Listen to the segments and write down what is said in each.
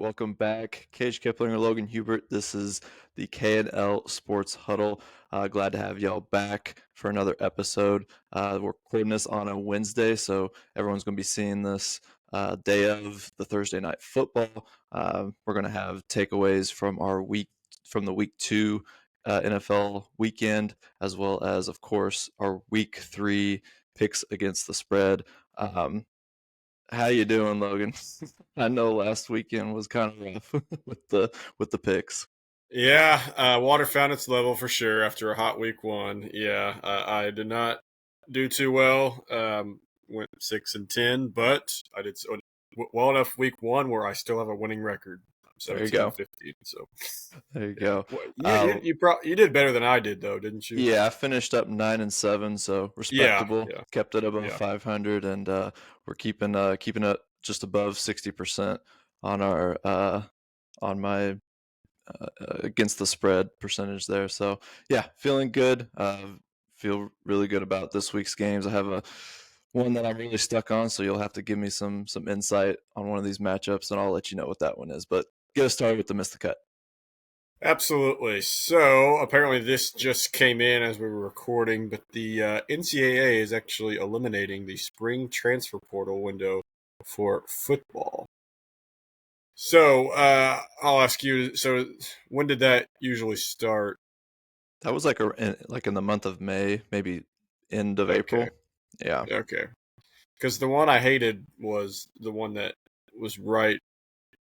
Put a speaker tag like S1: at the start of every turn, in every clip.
S1: welcome back. Cage Kiplinger, Logan Hubert. This is the K&L Sports Huddle. Glad to have y'all back for another episode. We're recording this on a Wednesday, so everyone's going to be seeing this day of the Thursday night football. We're going to have takeaways from the week 2 NFL weekend, as well as, of course, our week 3 picks against the spread. How you doing, Logan? I know last weekend was kind of rough with the picks.
S2: Yeah, water found its level for sure after a hot week 1. Yeah, I did not do too well. Went 6-10, but I did well enough week 1 where I still have a winning record. I'm
S1: There you
S2: 17
S1: go.
S2: 15. So
S1: There you
S2: yeah,
S1: go.
S2: you did better than I did though, didn't you?
S1: Yeah, I finished up 9-7, so
S2: Yeah,
S1: respectable.
S2: yeah,
S1: Kept it above
S2: yeah.
S1: 500, and we're keeping it just above 60% on our on my against the spread percentage there. So yeah, feeling good. Feel really good about this week's games. I have one that I'm really stuck on, so you'll have to give me some insight on one of these matchups, and I'll let you know what that one is. But get us started with the Miss the Cut.
S2: Absolutely. So apparently this just came in as we were recording, but the NCAA is actually eliminating the spring transfer portal window for football. So I'll ask you. So when did that usually start?
S1: That was like in the month of May, maybe end of
S2: Okay,
S1: April. Yeah.
S2: okay. Because the one I hated was the one that was right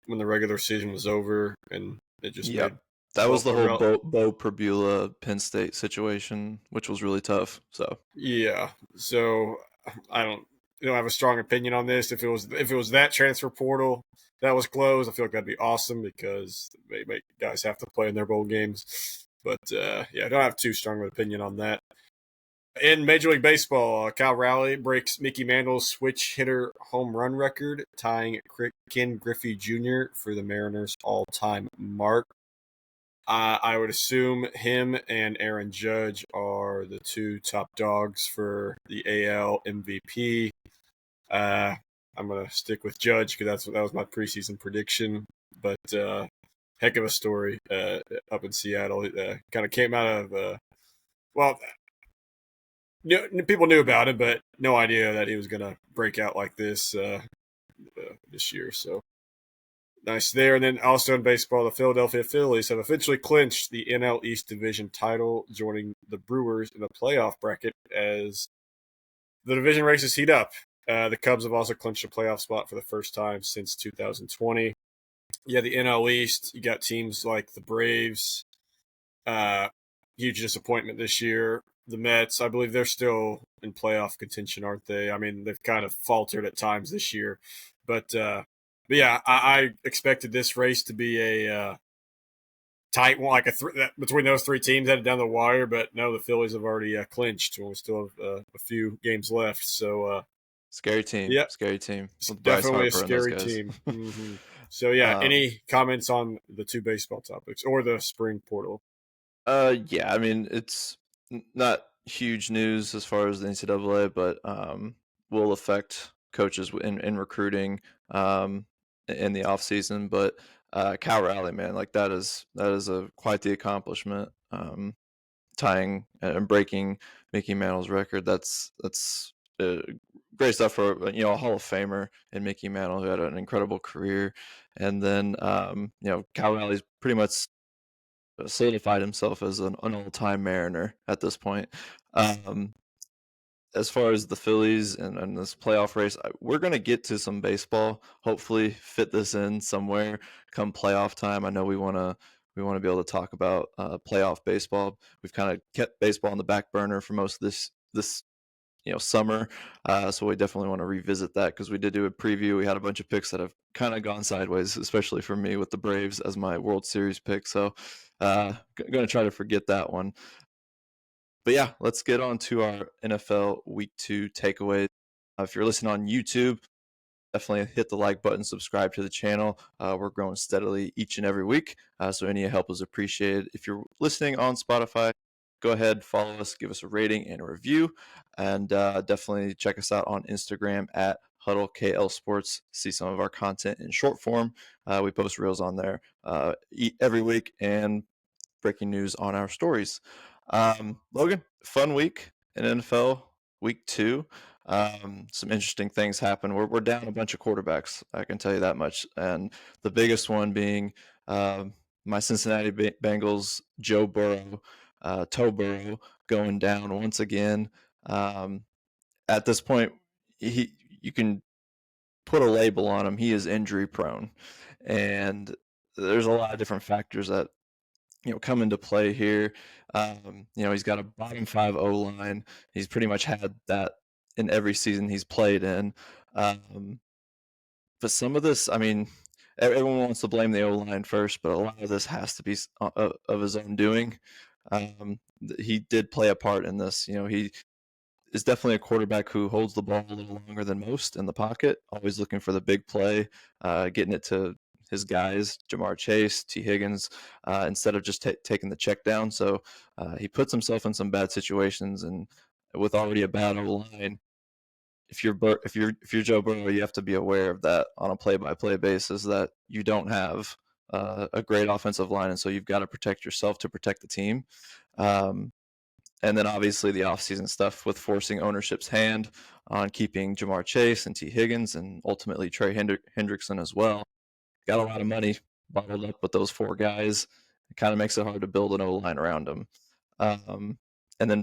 S2: when the regular season was over, and it just
S1: Yep.
S2: made
S1: That was
S2: both
S1: the
S2: a
S1: whole
S2: real.
S1: Bo Perbula Penn State situation, which was really tough. So
S2: Yeah. So I don't have a strong opinion on this. If it was that transfer portal that was closed, I feel like that'd be awesome because they make guys have to play in their bowl games. But yeah, I don't have too strong of an opinion on that. In Major League Baseball, Cal Raleigh breaks Mickey Mantle's switch hitter home run record, tying Ken Griffey Jr. for the Mariners' all-time mark. I would assume him and Aaron Judge are the two top dogs for the AL MVP. I'm gonna stick with Judge because that was my preseason prediction. But heck of a story up in Seattle. Kind of came out of well, people knew about it, but no idea that he was gonna break out like this this year. So nice there. And then also in baseball, the Philadelphia Phillies have officially clinched the NL East Division title, joining the Brewers in the playoff bracket as the division races heat up. The Cubs have also clinched a playoff spot for the first time since 2020. Yeah, the NL East, you got teams like the Braves, huge disappointment this year. The Mets, I believe they're still in playoff contention, aren't they? I mean, they've kind of faltered at times this year, but yeah, I expected this race to be a tight one, like between those three teams headed down the wire. But no, the Phillies have already clinched, and we still have a few games left. So
S1: scary team,
S2: yeah,
S1: scary team
S2: it's
S1: with Bryce
S2: definitely a
S1: Harper and those
S2: scary
S1: guys.
S2: team. So yeah,
S1: um,
S2: any comments on the two baseball topics or the spring portal?
S1: yeah, I mean it's not huge news as far as the NCAA, but will affect coaches in recruiting in the off season. But Cal Raleigh, man, like that is a quite the accomplishment. Tying and breaking Mickey Mantle's record. That's great stuff for a Hall of Famer in Mickey Mantle who had an incredible career, and then Cal Raleigh's pretty much solidified himself as an all-time Mariner at this point. Um, as far as the Phillies and this playoff race, we're going to get to some baseball. Hopefully, fit this in somewhere come playoff time. I know we want to be able to talk about playoff baseball. We've kind of kept baseball on the back burner for most of this summer, so we definitely want to revisit that because we did do a preview. We had a bunch of picks that have kind of gone sideways, especially for me with the Braves as my World Series pick. So, going to try to forget that one. But yeah, let's get on to our NFL Week 2 takeaways. If you're listening on YouTube, definitely hit the like button, subscribe to the channel. We're growing steadily each and every week, so any help is appreciated. If you're listening on Spotify, go ahead, follow us, give us a rating and a review, and definitely check us out on Instagram at Huddle KL Sports. See some of our content in short form. We post reels on there every week and breaking news on our stories. Logan, fun week in NFL, week 2. Some interesting things happen. We're down a bunch of quarterbacks, I can tell you that much. And the biggest one being my Cincinnati Bengals, Joe Burrow, Toe Burrow, going down once again. At this point, you can put a label on him. He is injury prone, and there's a lot of different factors that come into play here. He's got a bottom 5 O line. He's pretty much had that in every season he's played in. But some of this, I mean, everyone wants to blame the O line first, but a lot of this has to be of his own doing. He did play a part in this. He is definitely a quarterback who holds the ball a little longer than most in the pocket, always looking for the big play, getting it to his guys, Jamar Chase, T. Higgins, instead of just taking the check down. So he puts himself in some bad situations, and with already a bad O line, if you're Joe Burrow, you have to be aware of that on a play-by-play basis, that you don't have a great offensive line, and so you've got to protect yourself to protect the team. And then obviously the offseason stuff with forcing ownership's hand on keeping Jamar Chase and T. Higgins and ultimately Trey Hendrickson as well. Got a lot of money bottled up with those 4 guys. It kind of makes it hard to build an O line around them. And then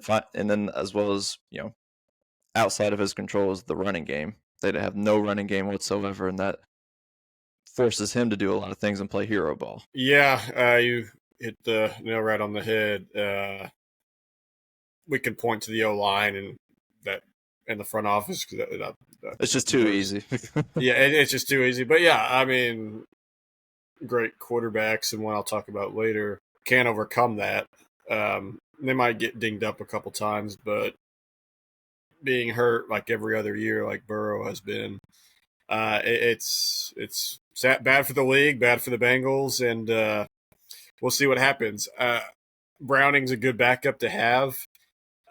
S1: as well as outside of his control is the running game. They have no running game whatsoever, and that forces him to do a lot of things and play hero ball.
S2: Yeah, you hit the nail right on the head. We can point to the O line and that in the front office because
S1: it's just too easy.
S2: Yeah, it's just too easy. But yeah, I mean, great quarterbacks and one I'll talk about later can't overcome that. They might get dinged up a couple times, but being hurt like every other year, like Burrow has been, it's bad for the league, bad for the Bengals, and we'll see what happens. Browning's a good backup to have.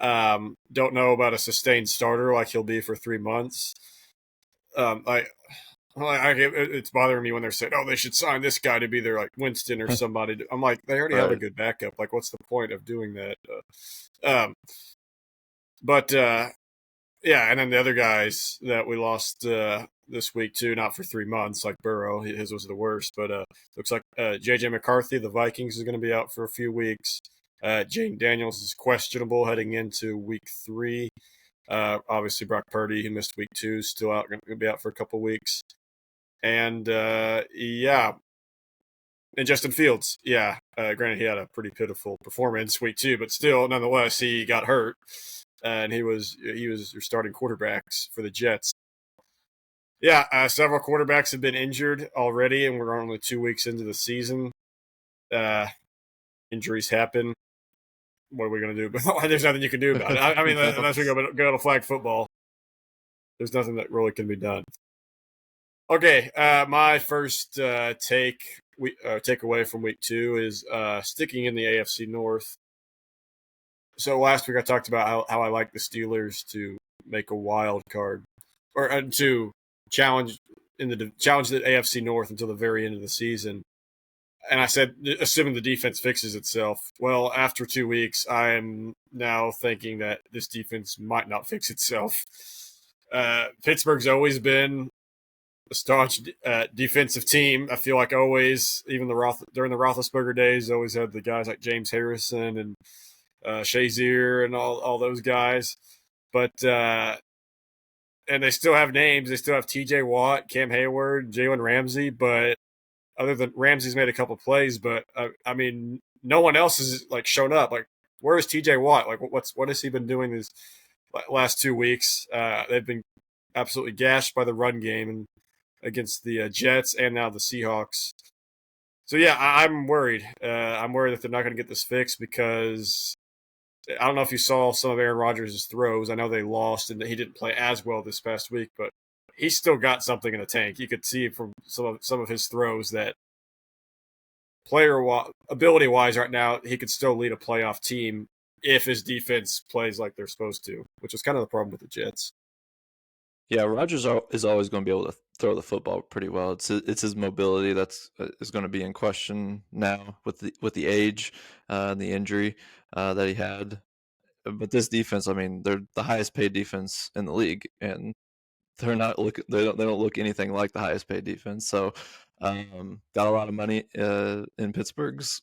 S2: Don't know about a sustained starter like he'll be for 3 months. It's bothering me when they're saying, "Oh, they should sign this guy to be their like Winston or somebody." I'm like, they already have a good backup. Like, what's the point of doing that? Yeah, and then the other guys that we lost this week too, not for 3 months like Burrow. His was the worst, but looks like J.J. McCarthy, the Vikings, is going to be out for a few weeks. Jane Daniels is questionable heading into week 3. Obviously, Brock Purdy, who missed week 2, is still out, going to be out for a couple weeks. And yeah, and Justin Fields, yeah. Granted, he had a pretty pitiful performance week 2, but still, nonetheless, he got hurt, and he was your starting quarterbacks for the Jets. Yeah, several quarterbacks have been injured already, and we're only 2 weeks into the season. Injuries happen. What are we going to do? There's nothing you can do about it. I mean, unless we go to flag football, there's nothing that really can be done. Okay, my first takeaway from week 2 is sticking in the AFC North. So last week I talked about how I like the Steelers to make a wild card or to challenge the AFC North until the very end of the season. And I said, assuming the defense fixes itself. Well, after 2 weeks, I am now thinking that this defense might not fix itself. Pittsburgh's always been a staunch defensive team. I feel like always, even during the Roethlisberger days, always had the guys like James Harrison and Shazier and all those guys. But and they still have names. They still have T.J. Watt, Cam Hayward, Jalen Ramsey. But other than Ramsey's made a couple plays, but I mean, no one else has like shown up. Like, where is T.J. Watt? Like, what has he been doing these last 2 weeks? They've been absolutely gashed by the run game and against the Jets and now the Seahawks. So yeah, I'm worried. I'm worried that they're not going to get this fixed because I don't know if you saw some of Aaron Rodgers' throws. I know they lost and he didn't play as well this past week, but he's still got something in the tank. You could see from some of his throws that ability-wise right now, he could still lead a playoff team if his defense plays like they're supposed to, which is kind of the problem with the Jets.
S1: Yeah, Rodgers is always going to be able to throw the football pretty well. It's his mobility that's is going to be in question now with the age and the injury that he had. But this defense, I mean, they're the highest paid defense in the league, and they don't look anything like the highest paid defense. So got a lot of money in Pittsburgh's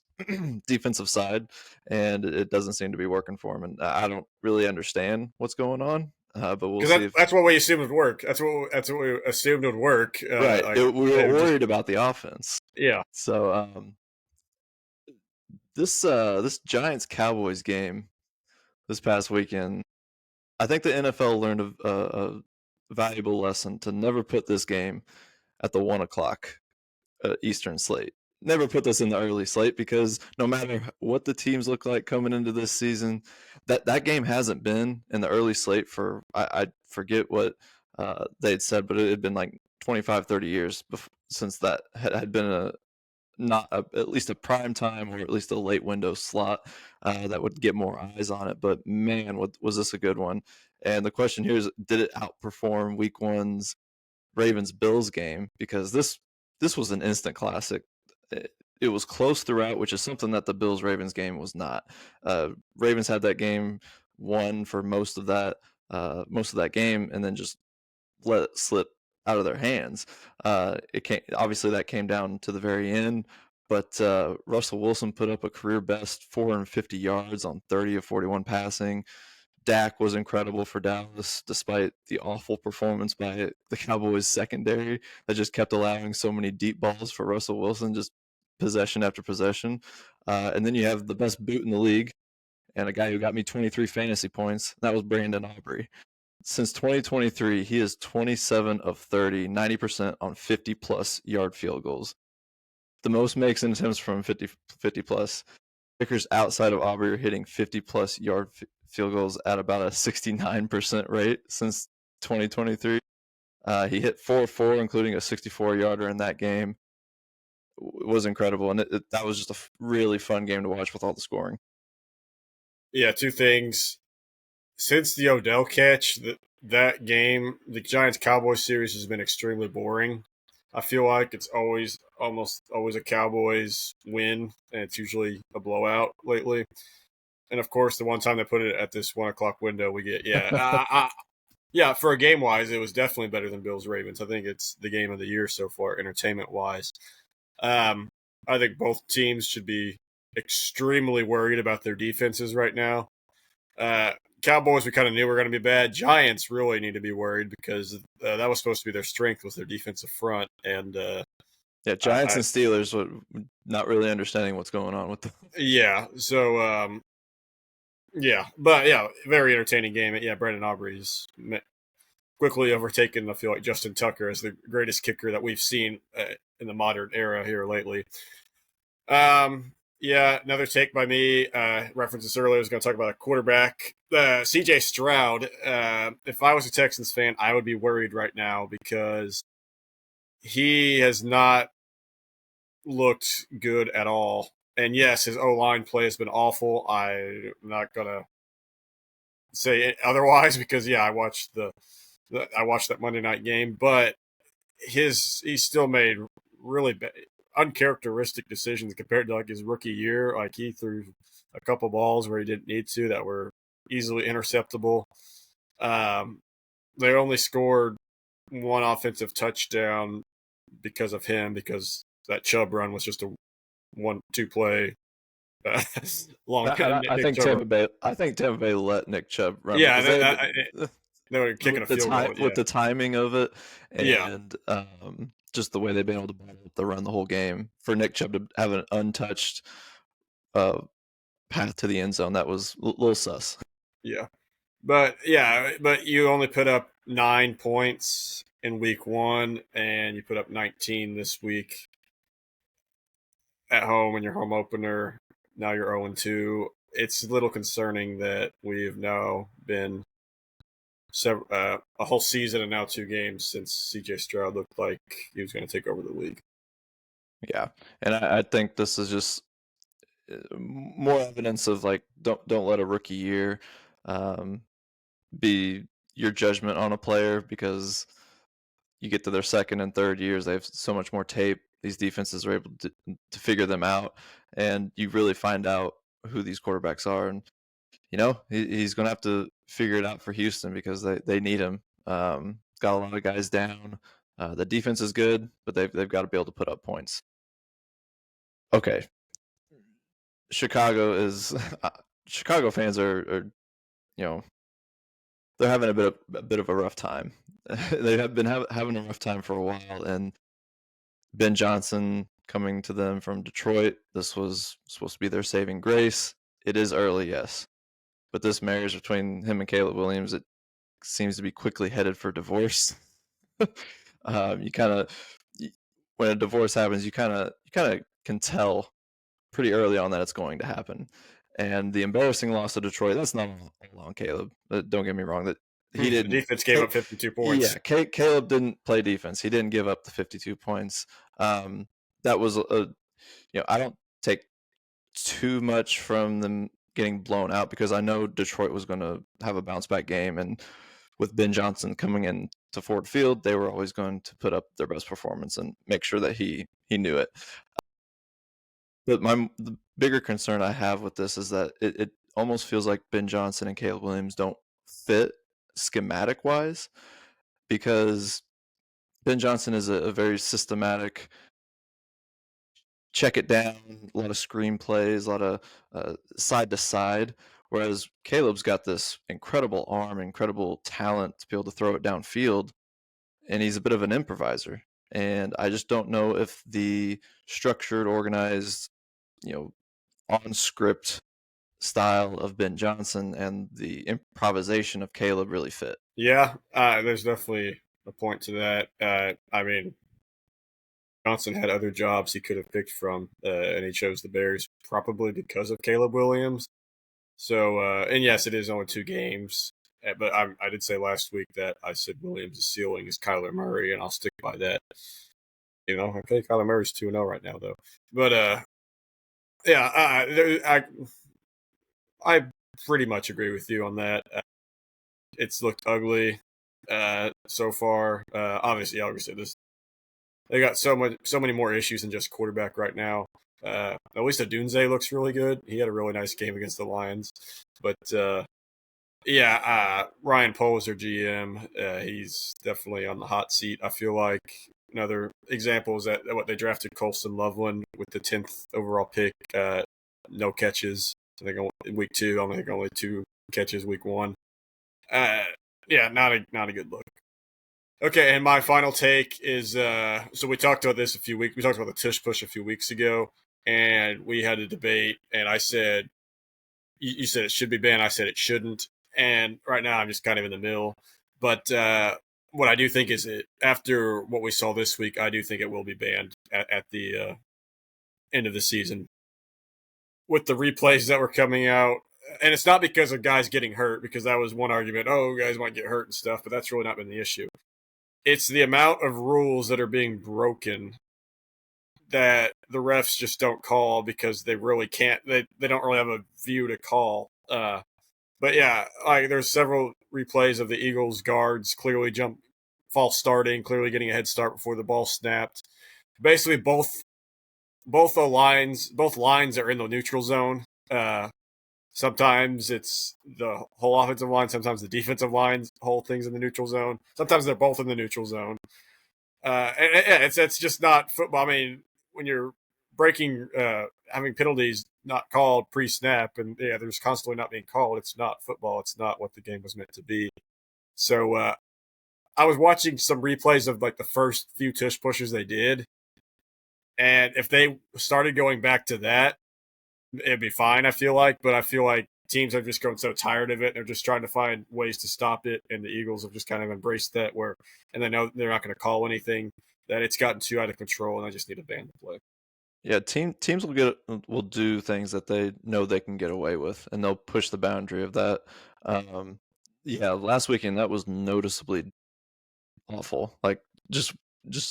S1: defensive side, and it doesn't seem to be working for him. And I don't really understand what's going on, but we'll
S2: Because
S1: see if
S2: that's what we assumed would work. That's what we assumed would work.
S1: right. We were
S2: And just
S1: worried about the offense.
S2: yeah,
S1: So this Giants Cowboys game this past weekend, I think the NFL learned a valuable lesson to never put this game at the 1 o'clock Eastern slate. Never put this in the early slate because no matter what the teams look like coming into this season, that game hasn't been in the early slate for I forget what they'd said, but it had been like 25, 30 years since that had been a not a, at least a prime time or at least a late window slot that would get more eyes on it. But man, was this a good one? And the question here is, did it outperform Week One's Ravens Bills game? Because this was an instant classic. It was close throughout, which is something that the Bills Ravens game was not. Ravens had that game won for most of that game, and then just let it slip out of their hands. It came obviously that came down to the very end, but Russell Wilson put up a career best 450 yards on 30 of 41 passing. Dak was incredible for Dallas, despite the awful performance by the Cowboys secondary that just kept allowing so many deep balls for Russell Wilson, just possession after possession. And then you have the best boot in the league and a guy who got me 23 fantasy points. That was Brandon Aubrey. Since 2023, he is 27 of 30, 90% on 50 plus yard field goals. The most makes in attempts from 50 plus. Kickers outside of Aubrey are hitting 50 plus yard field goals at about a 69% rate since 2023. He hit 4-4, including a 64-yarder in that game. It was incredible, and that was just a really fun game to watch with all the scoring.
S2: yeah. Two things since the Odell catch, that game, the Giants Cowboys series has been extremely boring. I feel like it's almost always a Cowboys win, and it's usually a blowout lately. And of course, the one time they put it at this 1 o'clock window, we get yeah. For a game wise, it was definitely better than Bills Ravens. I think it's the game of the year so far, entertainment wise. Um, I think both teams should be extremely worried about their defenses right now. Uh, Cowboys, we kind of knew were going to be bad. Giants really need to be worried because that was supposed to be their strength was their defensive front, and
S1: Yeah, Giants and Steelers, not really understanding what's going on with them.
S2: yeah. So yeah, but yeah, very entertaining game. Yeah, Brandon Aubrey's quickly overtaken. I feel like Justin Tucker as the greatest kicker that we've seen in the modern era here lately. Yeah, another take by me. Referenced this earlier. I was going to talk about a quarterback, C.J. Stroud. If I was a Texans fan, I would be worried right now because he has not looked good at all. And yes, his O line play has been awful. I'm not going to say otherwise because yeah, I watched that Monday night game, but he still made really uncharacteristic decisions compared to like his rookie year. Like he threw a couple balls where he didn't need to that were easily interceptable. Um, they only scored one offensive touchdown because of him because that Chubb run was just a 1-2 play uh, long
S1: I
S2: Nick
S1: think
S2: Chubb.
S1: Tampa Bay let Nick Chubb run
S2: Yeah,
S1: because
S2: they were kicking a field goal.
S1: with
S2: Yeah,
S1: the timing of it
S2: yeah,
S1: and just the way they've been able to bottle up the run the whole game for Nick Chubb to have an untouched uh, path to the end zone, that was a little sus.
S2: yeah. But you only put up 9 points in week one, and you put up 19 this week at home in your home opener. Now you're 0-2. It's a little concerning that we've now been a whole season and now 2 games since C.J. Stroud looked like he was going to take over the league.
S1: Yeah, and I think this is just more evidence of like don't let a rookie year um, be your judgment on a player because you get to their second and third years, they have so much more tape. These defenses are able to figure them out, and you really find out who these quarterbacks are. And he's going to have to figure it out for Houston because they need him. Got a lot of guys down. The defense is good, but they've got to be able to put up points. Okay, Chicago is Chicago fans are they're having a bit of a rough time. They have been having a rough time for a while, and Ben Johnson coming to them from Detroit. This was supposed to be their saving grace. It is early, yes, but this marriage between him and Caleb Williams, it seems to be quickly headed for divorce. You kind of when a divorce happens, you kind of can tell pretty early on that it's going to happen. And the embarrassing loss to Detroit, that's not all on Caleb. Don't get me wrong. That he
S2: The
S1: didn't.
S2: defense gave up 52 points.
S1: Yeah, Caleb didn't play defense. He didn't give up the 52 points. That was I don't take too much from them getting blown out because I know Detroit was going to have a bounce back game, and with Ben Johnson coming in to Ford Field, they were always going to put up their best performance and make sure that he knew it. But the bigger concern I have with this is that it almost feels like Ben Johnson and Caleb Williams don't fit schematic wise, because Ben Johnson is a very systematic, check it down, a lot of screen plays, a lot of side to side, whereas Caleb's got this incredible arm, incredible talent to be able to throw it downfield, and he's a bit of an improviser. And I just don't know if the structured, organized, on script style of Ben Johnson and the improvisation of Caleb really fit.
S2: Yeah, there's definitely a point to that. I mean, Johnson had other jobs he could have picked from, and he chose the Bears probably because of Caleb Williams. So, and yes, it is only 2 games, but I did say last week that I said Williams' ceiling is Kyler Murray, and I'll stick by that. Okay, Kyler Murray's 2-0 right now, though. But yeah, I pretty much agree with you on that. It's looked ugly so far. Obviously, like I said, they got so many more issues than just quarterback right now. At least Adunze looks really good. He had a really nice game against the Lions. But Ryan Poles is their GM. He's definitely on the hot seat. I feel like another example is that what they drafted Colston Loveland with the 10th overall pick. No catches. I think in week 2. I think only 2 catches week 1. Not a good look. Okay, and my final take is so we talked about this we talked about the tush push a few weeks ago, and we had a debate, and I said you said it should be banned, I said it shouldn't, and right now I'm just kind of in the middle. But what I do think is after what we saw this week, I do think it will be banned at the end of the season with the replays that were coming out. And it's not because of guys getting hurt, because that was one argument. Oh, guys might get hurt and stuff, but that's really not been the issue. It's the amount of rules that are being broken that the refs just don't call because they really can't. They don't really have a view to call. But yeah, like there's several replays of the Eagles guards clearly false starting, clearly getting a head start before the ball snapped. Basically, both lines are in the neutral zone. Sometimes it's the whole offensive line. Sometimes the defensive line's whole thing's in the neutral zone. Sometimes they're both in the neutral zone. It's just not football. I mean, when you're breaking, having penalties not called pre-snap, and there's constantly not being called, it's not football. It's not what the game was meant to be. So I was watching some replays of like the first few tush pushes they did, and if they started going back to that, it'd be fine, I feel like. But I feel like teams are just grown so tired of it. They're just trying to find ways to stop it. And the Eagles have just kind of embraced that and they know they're not going to call anything, that it's gotten too out of control and I just need to ban the play.
S1: Yeah, teams will do things that they know they can get away with, and they'll push the boundary of that. Last weekend that was noticeably awful. Like just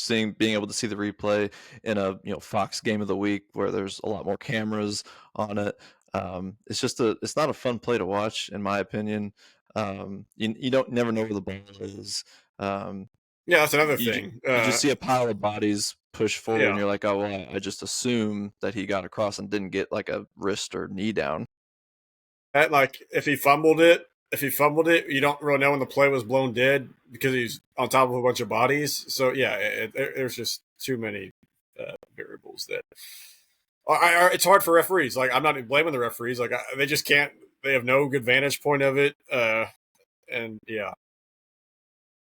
S1: being able to see the replay in a Fox game of the week where there's a lot more cameras on it. It's not a fun play to watch, in my opinion. You don't never know where the ball is. Um,
S2: Yeah, that's another
S1: you
S2: thing.
S1: you just see a pile of bodies push forward, and
S2: Yeah,
S1: you're like, oh well, I just assume that he got across and didn't get like a wrist or knee down.
S2: that like if he fumbled it, you don't really know when the play was blown dead because he's on top of a bunch of bodies. So yeah, there's just too many variables that it's hard for referees. Like I'm not blaming the referees. Like they just can't. They have no good vantage point of it. And yeah,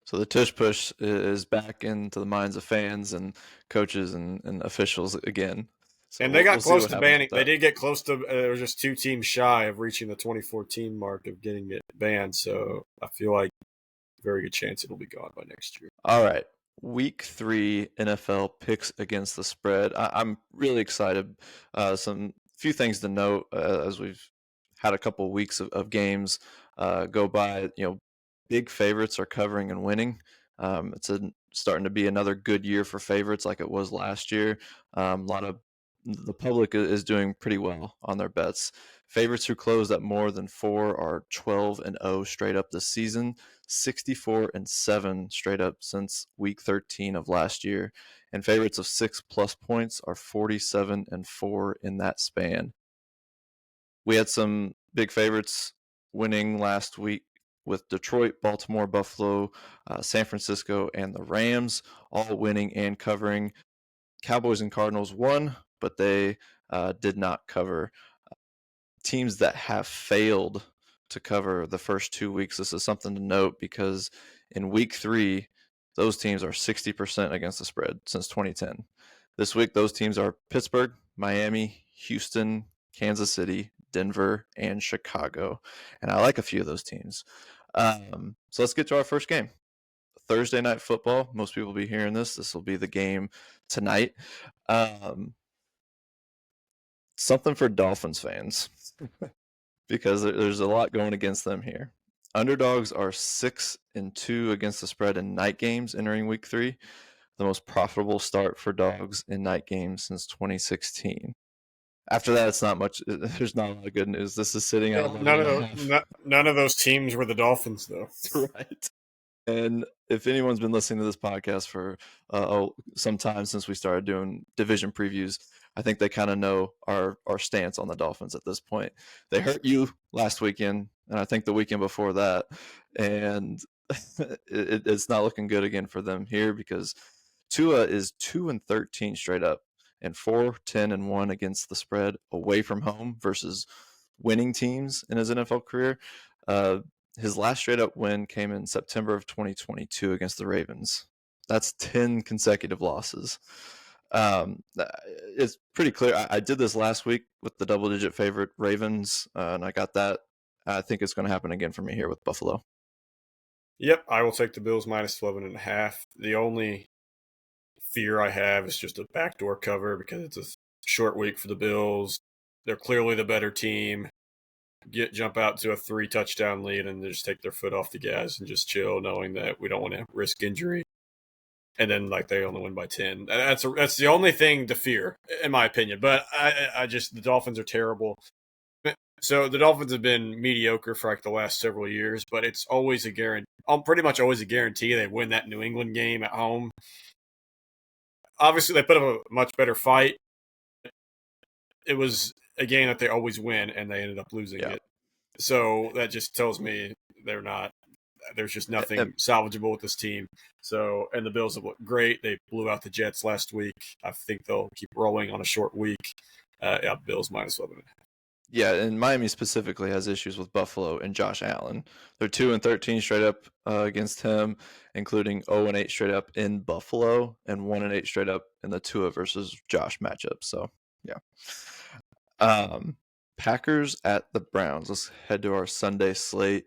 S1: So the tush push is back into the minds of fans and coaches and officials again. So
S2: and they
S1: we'll
S2: got
S1: see
S2: close
S1: what
S2: to
S1: happens
S2: banning.
S1: with
S2: They
S1: that.
S2: did get close to. There was just 2 teams shy of reaching the 2014 mark of getting it banned. So I feel like very good chance it'll be gone by next year.
S1: All right. Week 3 NFL picks against the spread. I'm really excited. Some few things to note as we've had a couple weeks of games go by. Big favorites are covering and winning. Starting to be another good year for favorites like it was last year. A lot of the public is doing pretty well on their bets. Favorites who closed at more than 4 are 12-0 straight up this season. 64-7 straight up since week 13 of last year, and favorites of 6+ points are 47-4 in that span. We had some big favorites winning last week with Detroit, Baltimore, Buffalo, San Francisco, and the Rams all winning and covering. Cowboys and Cardinals won, but they did not cover. Teams that have failed to cover the first 2 weeks, this is something to note because in week 3, those teams are 60% against the spread since 2010. This week, those teams are Pittsburgh, Miami, Houston, Kansas City, Denver, and Chicago. And I like a few of those teams. So let's get to our first game. Thursday night football. Most people will be hearing this. This will be the game tonight. Something for Dolphins fans because there's a lot going against them here. Underdogs are 6-2 against the spread in night games entering week 3, the most profitable start for dogs in night games since 2016. After that, it's not much. There's not a lot of good news. This is sitting at
S2: Yeah,
S1: 11 and a half.
S2: none of those teams were the Dolphins, though.
S1: Right. And if anyone's been listening to this podcast for some time since we started doing division previews, I think they kind of know our stance on the Dolphins at this point. They hurt you last weekend, and I think the weekend before that, and it's not looking good again for them here because Tua is 2-13 straight up and 4-10-1 against the spread away from home versus winning teams in his NFL career. His last straight up win came in September of 2022 against the Ravens. That's 10 consecutive losses. It's pretty clear. I did this last week with the double digit favorite Ravens, and I got that. I think it's going to happen again for me here with Buffalo.
S2: Yep, I will take the Bills minus 11.5. The only fear I have is just a backdoor cover because it's a short week for the Bills. They're clearly the better team. Jump out to a 3 touchdown lead and just take their foot off the gas and just chill, knowing that we don't want to risk injury. And then like they only win by 10. That's the only thing to fear, in my opinion. But I just the Dolphins are terrible. So the Dolphins have been mediocre for like the last several years, but it's always a guarantee. Pretty much always a guarantee they win that New England game at home. Obviously, they put up a much better fight. It was a game that they always win, and they ended up losing
S1: Yeah.
S2: it. So that just tells me they're not. There's just nothing salvageable with this team. So, and the Bills have looked great. They blew out the Jets last week. I think they'll keep rolling on a short week. Yeah, Bills minus 11.
S1: Yeah, and Miami specifically has issues with Buffalo and Josh Allen. They're 2-13 straight up against him, including 0-8 straight up in Buffalo and 1-8 straight up in the Tua versus Josh matchup. So, yeah. Packers at the Browns. Let's head to our Sunday slate.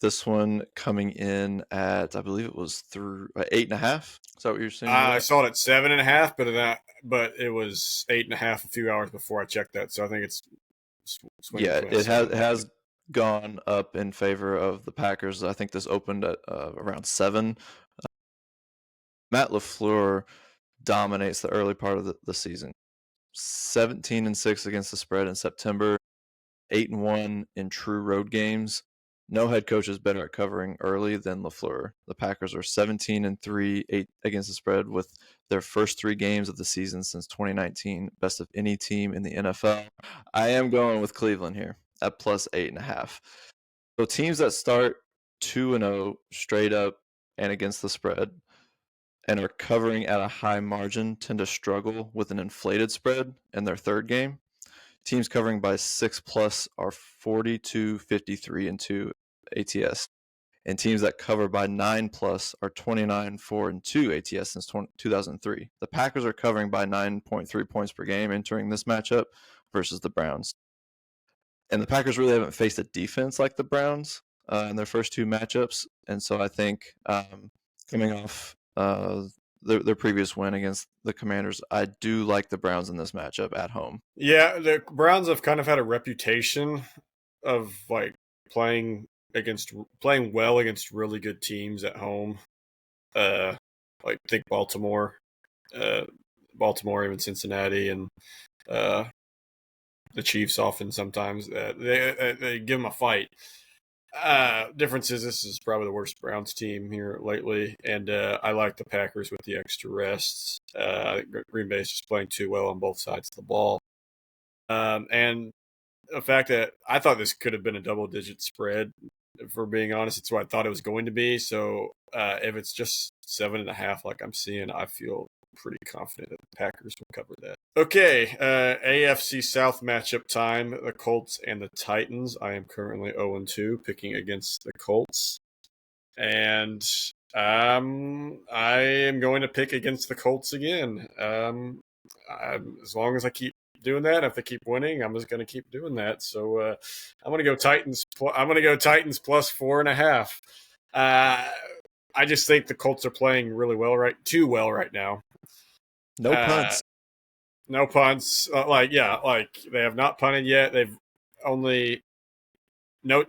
S1: This one coming in at, I believe it was through 8.5. Is that what you're seeing with
S2: I
S1: that?
S2: saw it at 7.5, but it was 8.5 a few hours before I checked that. So I think it's swinging
S1: Yeah,
S2: between that
S1: it
S2: seven
S1: has
S2: and
S1: it
S2: a half.
S1: has gone up in favor of the Packers. I think this opened at around 7. Matt LaFleur dominates the early part of the season. 17-6 against the spread in September, 8-1 in true road games. No head coach is better at covering early than LaFleur. The Packers are 17-3 against the spread with their first 3 games of the season since 2019, best of any team in the NFL. I am going with Cleveland here at plus 8.5. So teams that start 2-0 straight up and against the spread and are covering at a high margin tend to struggle with an inflated spread in their third game. Teams covering by 6+ are 42-53-2 ATS. And teams that cover by 9+ are 29-4-2 ATS since 2003. The Packers are covering by 9.3 points per game entering this matchup versus the Browns. And the Packers really haven't faced a defense like the Browns in their first 2 matchups. And so I think coming off their previous win against the Commanders, I do like the Browns in this matchup at home.
S2: Yeah, the Browns have kind of had a reputation of like playing well against really good teams at home. Like think Baltimore, even Cincinnati, and the Chiefs often sometimes they give them a fight. Difference is this is probably the worst Browns team here lately, and I like the Packers with the extra rests. Green Bay is just playing too well on both sides of the ball, and the fact that I thought this could have been a double-digit spread. For being honest, it's what I thought it was going to be. So if it's just 7.5, like I'm seeing, I feel pretty confident that the Packers will cover that. Okay, AFC South matchup time: the Colts and the Titans. I am currently 0-2, picking against the Colts, and I am going to pick against the Colts again. As long as I keep doing that, if they keep winning, I'm just going to keep doing that. So I'm going to go Titans. I'm going to go Titans plus 4.5. I just think the Colts are playing too well right now.
S1: No punts.
S2: No punts. Like they have not punted yet. They've only no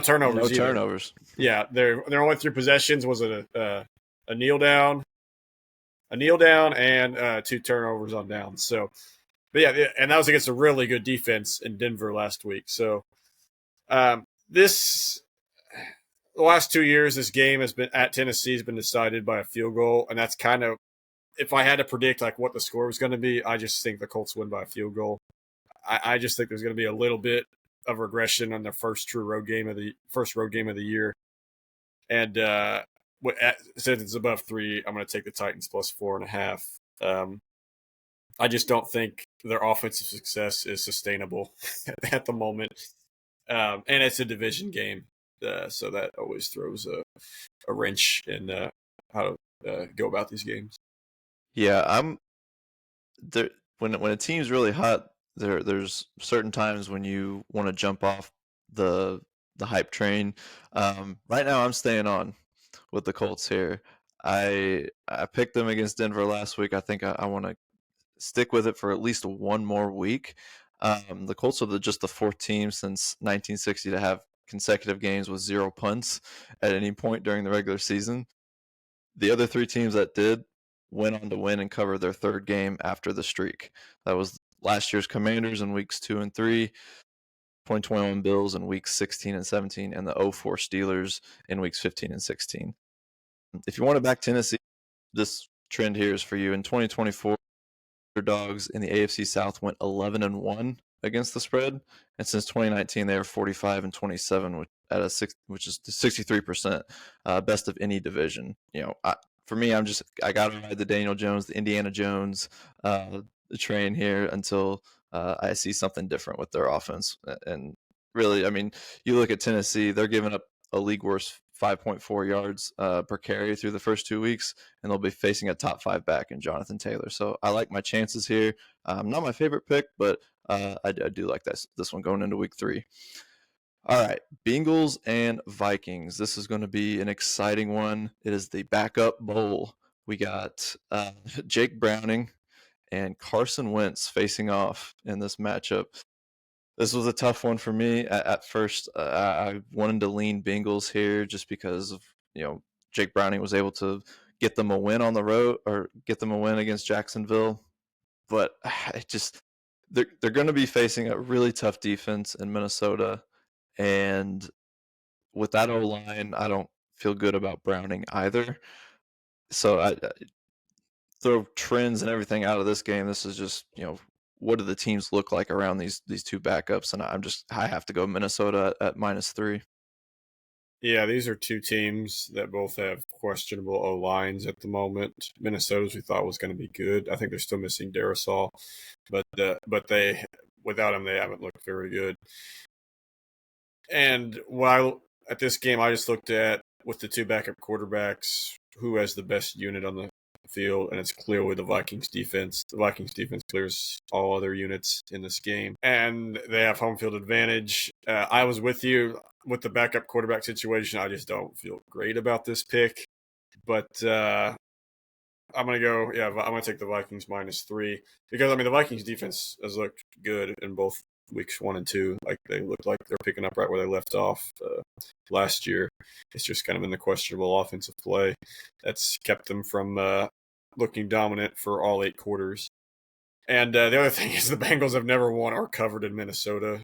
S2: turnovers.
S1: No
S2: either.
S1: turnovers.
S2: Yeah, their only 3 possessions was a kneel down, and 2 turnovers on downs. So, but yeah, and that was against a really good defense in Denver last week. So, the last 2 years, this game has been at Tennessee has been decided by a field goal, and that's kind of, if I had to predict like what the score was going to be, I just think the Colts win by a field goal. I just think there's going to be a little bit of regression on their first road game of the year, and since it's above 3, I'm going to take the Titans plus 4.5. I just don't think their offensive success is sustainable at the moment, and it's a division game, so that always throws a wrench in how to go about these games.
S1: Yeah, I'm there when a team's really hot. There's certain times when you want to jump off the hype train. Right now, I'm staying on with the Colts here. I picked them against Denver last week. I think I want to stick with it for at least one more week. The Colts are just the 4th team since 1960 to have consecutive games with 0 punts at any point during the regular season. The other 3 teams that did went on to win and cover their 3rd game after the streak. That was last year's Commanders in weeks 2 and 3, 2021 Bills in weeks 16 and 17, and the 04 Steelers in weeks 15 and 16. If you want to back Tennessee, this trend here is for you. In 2024, dogs in the AFC South went 11-1 against the spread, and since 2019 they are 45-27 which is 63%, best of any division. For me, I got to ride the Daniel Jones, the Indiana Jones the train here until I see something different with their offense. And really, I mean, you look at Tennessee, they're giving up a league worst 5.4 yards per carry through the first 2 weeks, and they'll be facing a top 5 back in Jonathan Taylor. So I like my chances here. Not my favorite pick, but I do like this one going into week 3. All right, Bengals and Vikings. This is going to be an exciting one. It is the backup bowl. We got Jake Browning and Carson Wentz facing off in this matchup. This was a tough one for me. At first, I wanted to lean Bengals here just because of, Jake Browning was able to get them a win on the road or get them a win against Jacksonville. But they're going to be facing a really tough defense in Minnesota, and with that O line, I don't feel good about Browning either. So I throw trends and everything out of this game. This is just what do the teams look like around these two backups, and I have to go Minnesota at -3.
S2: Yeah, these are two teams that both have questionable O lines at the moment. Minnesota's we thought was going to be good. I think they're still missing Darisaw, but they without him they haven't looked very good. And while at this game, I just looked at with the two backup quarterbacks who has the best unit on the field, and it's clearly the Vikings defense. The Vikings defense clears all other units in this game, and they have home field advantage. I was with you with the backup quarterback situation. I just don't feel great about this pick, but I'm gonna go. Yeah, I'm gonna take the Vikings -3 because I mean the Vikings defense has looked good in both weeks 1 and 2. Like they look like they're picking up right where they left off last year. It's just kind of been the questionable offensive play that's kept them from looking dominant for all 8 quarters. And the other thing is the Bengals have never won or covered in Minnesota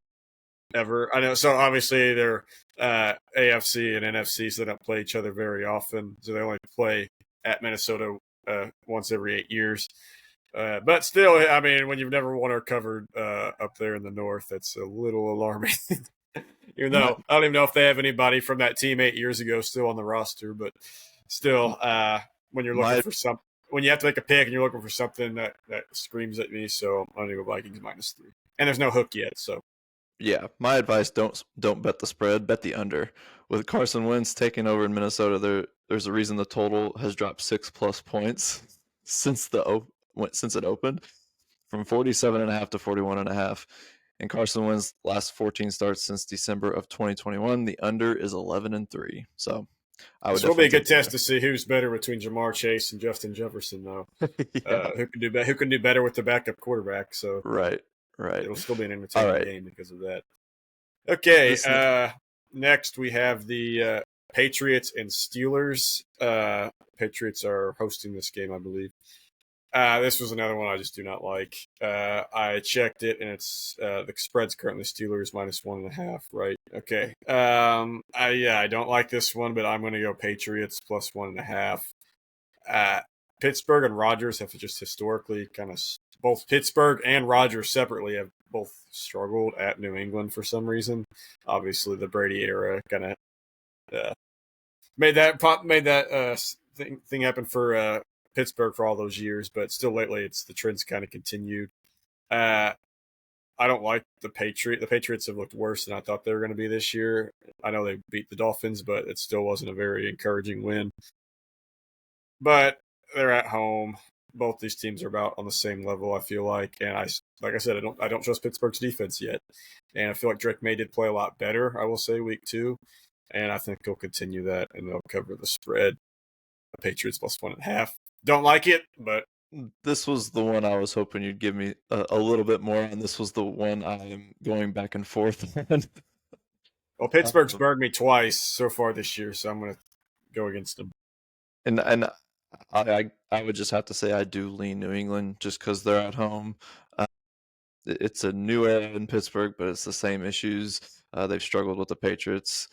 S2: ever. I know. So obviously they're AFC and NFC, so they don't play each other very often. So they only play at Minnesota once every 8 years. But still, I mean, when you've never won or covered up there in the north, that's a little alarming. Even
S1: My
S2: though I don't even know if they have anybody from that team 8 years ago still on the roster, but still, when you're looking
S1: my
S2: for some, when you have to make a pick and you're looking for something that screams at me, so I'm gonna go Vikings -3. And there's no hook yet, so
S1: Yeah, my advice: don't bet the spread, bet the under. With Carson Wentz taking over in Minnesota, there's a reason the total has dropped 6+ points since it opened, from 47.5 to 41.5. And Carson Wentz last 14 starts since December of 2021. The under is 11-3. So I would
S2: this will be
S1: definitely
S2: a good
S1: take the
S2: test
S1: under.
S2: to see who's better between Jamar Chase and Justin Jefferson, though.
S1: Yeah,
S2: Who can do better with the backup quarterback? So
S1: right, right.
S2: it'll still be an
S1: All
S2: entertaining
S1: right.
S2: game because of that. Okay,
S1: This
S2: next we have the Patriots and Steelers. Patriots are hosting this game, I believe. This was another one I just do not like. I checked it, and it's the spread's currently Steelers -1.5. Right? Okay. I don't like this one, but I'm going to go Patriots +1.5. Uh, Pittsburgh and Rodgers have just historically kind of both Pittsburgh and Rodgers separately have both struggled at New England for some reason. Obviously, the Brady era kind of uh, made that thing happen for Pittsburgh for all those years, but still lately it's the trends kind of continued. Uh, I don't like the Patriots. The Patriots have looked worse than I thought they were going to be this year. I know they beat the Dolphins, but it still wasn't a very encouraging win. But they're at home. Both these teams are about on the same level, I feel like. And like I said, I don't trust Pittsburgh's defense yet. And I feel like Drake May did play a lot better, I will say, week 2. And I think he'll continue that and they'll cover the spread. The Patriots +1.5. Don't like it, but
S1: this was the one I was hoping you'd give me a little bit more on. This was the one I am going back and forth on.
S2: well, Pittsburgh's
S1: Um,
S2: burned me twice so far this year, so I'm going to go against them.
S1: and I would just have to say I do lean New England just because they're at home. Uh, it's a new era in Pittsburgh, but it's the same issues. They've struggled with the Patriots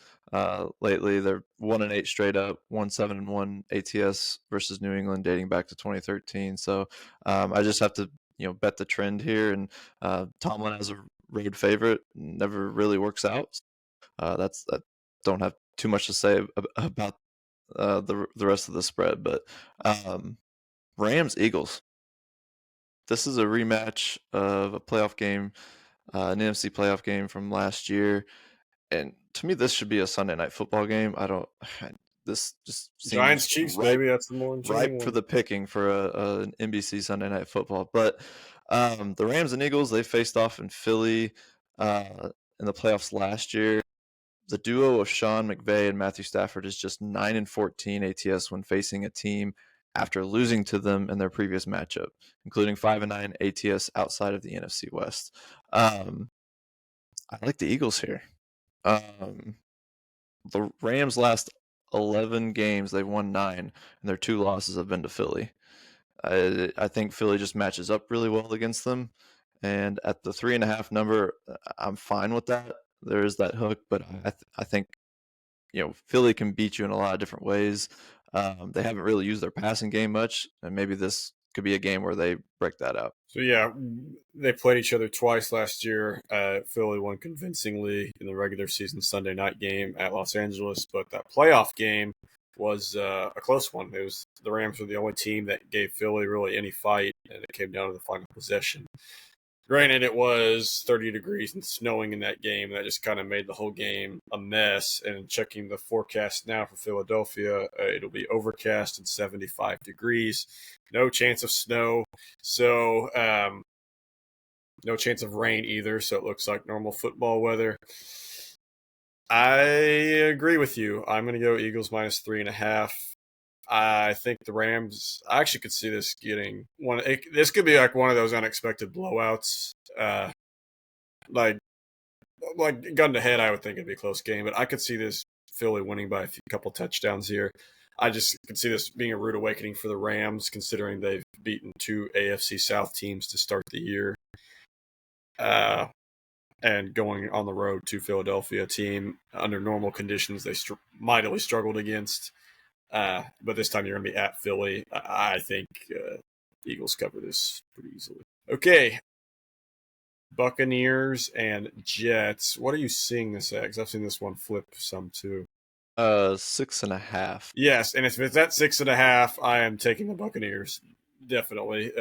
S1: lately. They're 1-8 straight up, 1-7-1 ATS versus New England, dating back to 2013. So I just have to bet the trend here. And Tomlin as a road favorite never really works out. I don't have too much to say about the rest of the spread, but Rams Eagles. This is a rematch of a playoff game, an NFC playoff game from last year, and to me, this should be a Sunday night football game. I don't. This just
S2: Giants
S1: seems
S2: Chiefs, baby. That's the more intriguing
S1: ripe for
S2: one.
S1: the picking for an NBC Sunday night football. But the Rams and Eagles, they faced off in Philly in the playoffs last year. The duo of Sean McVay and Matthew Stafford is just 9-14 ATS when facing a team after losing to them in their previous matchup, including 5-9 ATS outside of the NFC West. I like the Eagles here. The Rams' last 11 games, they've won 9, and their 2 losses have been to Philly. I think Philly just matches up really well against them, And at the 3.5 number, I'm fine with that. There is that hook, but I think Philly can beat you in a lot of different ways. They haven't really used their passing game much, and maybe this could be a game where they break that out.
S2: So yeah, they played each other twice last year. Philly won convincingly in the regular season Sunday night game at Los Angeles, but that playoff game was a close one. It was the Rams were the only team that gave Philly really any fight, and it came down to the final possession. Granted, it was 30 degrees and snowing in that game. That just kind of made the whole game a mess. And checking the forecast now for Philadelphia, it'll be overcast and 75 degrees. No chance of snow. So, no chance of rain either. So it looks like normal football weather. I agree with you. I'm going to go Eagles minus 3.5. I think the Rams. I actually could see this getting one. This could be like one of those unexpected blowouts. Like gun to head, I would think it'd be a close game, but I could see this Philly winning by a couple touchdowns here. I just could see this being a rude awakening for the Rams, considering they've beaten two AFC South teams to start the year, and going on the road to Philadelphia, team under normal conditions they mightily struggled against. But this time you're going to be at Philly. I think Eagles cover this pretty easily. Okay. Buccaneers and Jets. What are you seeing this at? Because I've seen this one flip some too.
S1: 6.5.
S2: Yes, and if it's at 6.5, I am taking the Buccaneers. Definitely.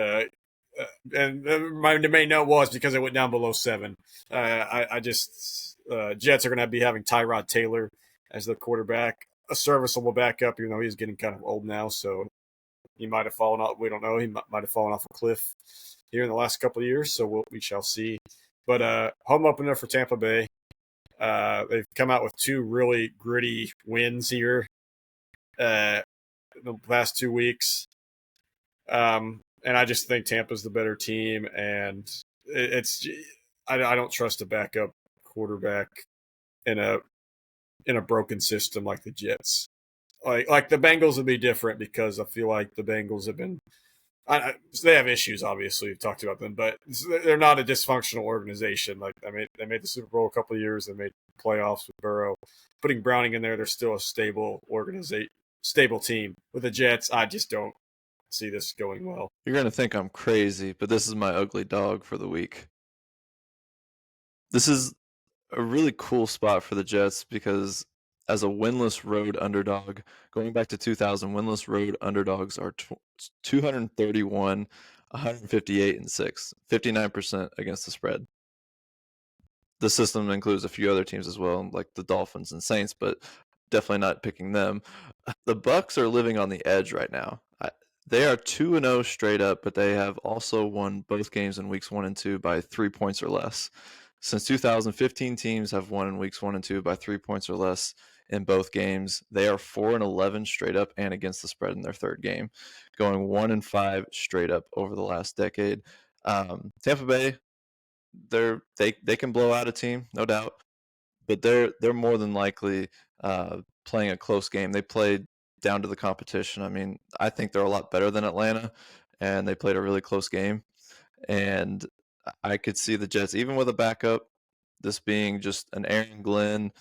S2: And my main note was because it went down below 7. I just Jets are going to be having Tyrod Taylor as the quarterback, a serviceable backup, even though he's getting kind of old now. So he might have fallen off. We don't know. He might have fallen off a cliff here in the last couple of years. So we shall see. But home opener for Tampa Bay. They've come out with 2 really gritty wins here in the past 2 weeks. And I just think Tampa's the better team. And I don't trust a backup quarterback in a broken system like the Jets. Like the Bengals would be different because I feel like the Bengals have been they have issues, obviously. We've talked about them, but they're not a dysfunctional organization. Like they made the Super Bowl a couple of years. They made playoffs with Burrow. Putting Browning in there, they're still a stable team. With the Jets, I just don't see this going well.
S1: You're going to think I'm crazy, but this is my ugly dog for the week. This is a really cool spot for the Jets because as a winless road underdog, going back to 2000, winless road underdogs are 231, 158, and 6, 59% against the spread. The system includes a few other teams as well, like the Dolphins and Saints, but definitely not picking them. The Bucs are living on the edge right now. They are 2-0 straight up, but they have also won both games in weeks 1 and 2 by 3 points or less. Since 2015, teams have won in weeks 1 and 2 by 3 points or less in both games. They are 4-11 straight up and against the spread in their third game, going 1-5 straight up over the last decade. Tampa Bay, they can blow out a team, no doubt, but they're more than likely playing a close game. They played down to the competition. I mean, I think they're a lot better than Atlanta, and they played a really close game. And I could see the Jets, even with a backup, this being just an Aaron Glenn,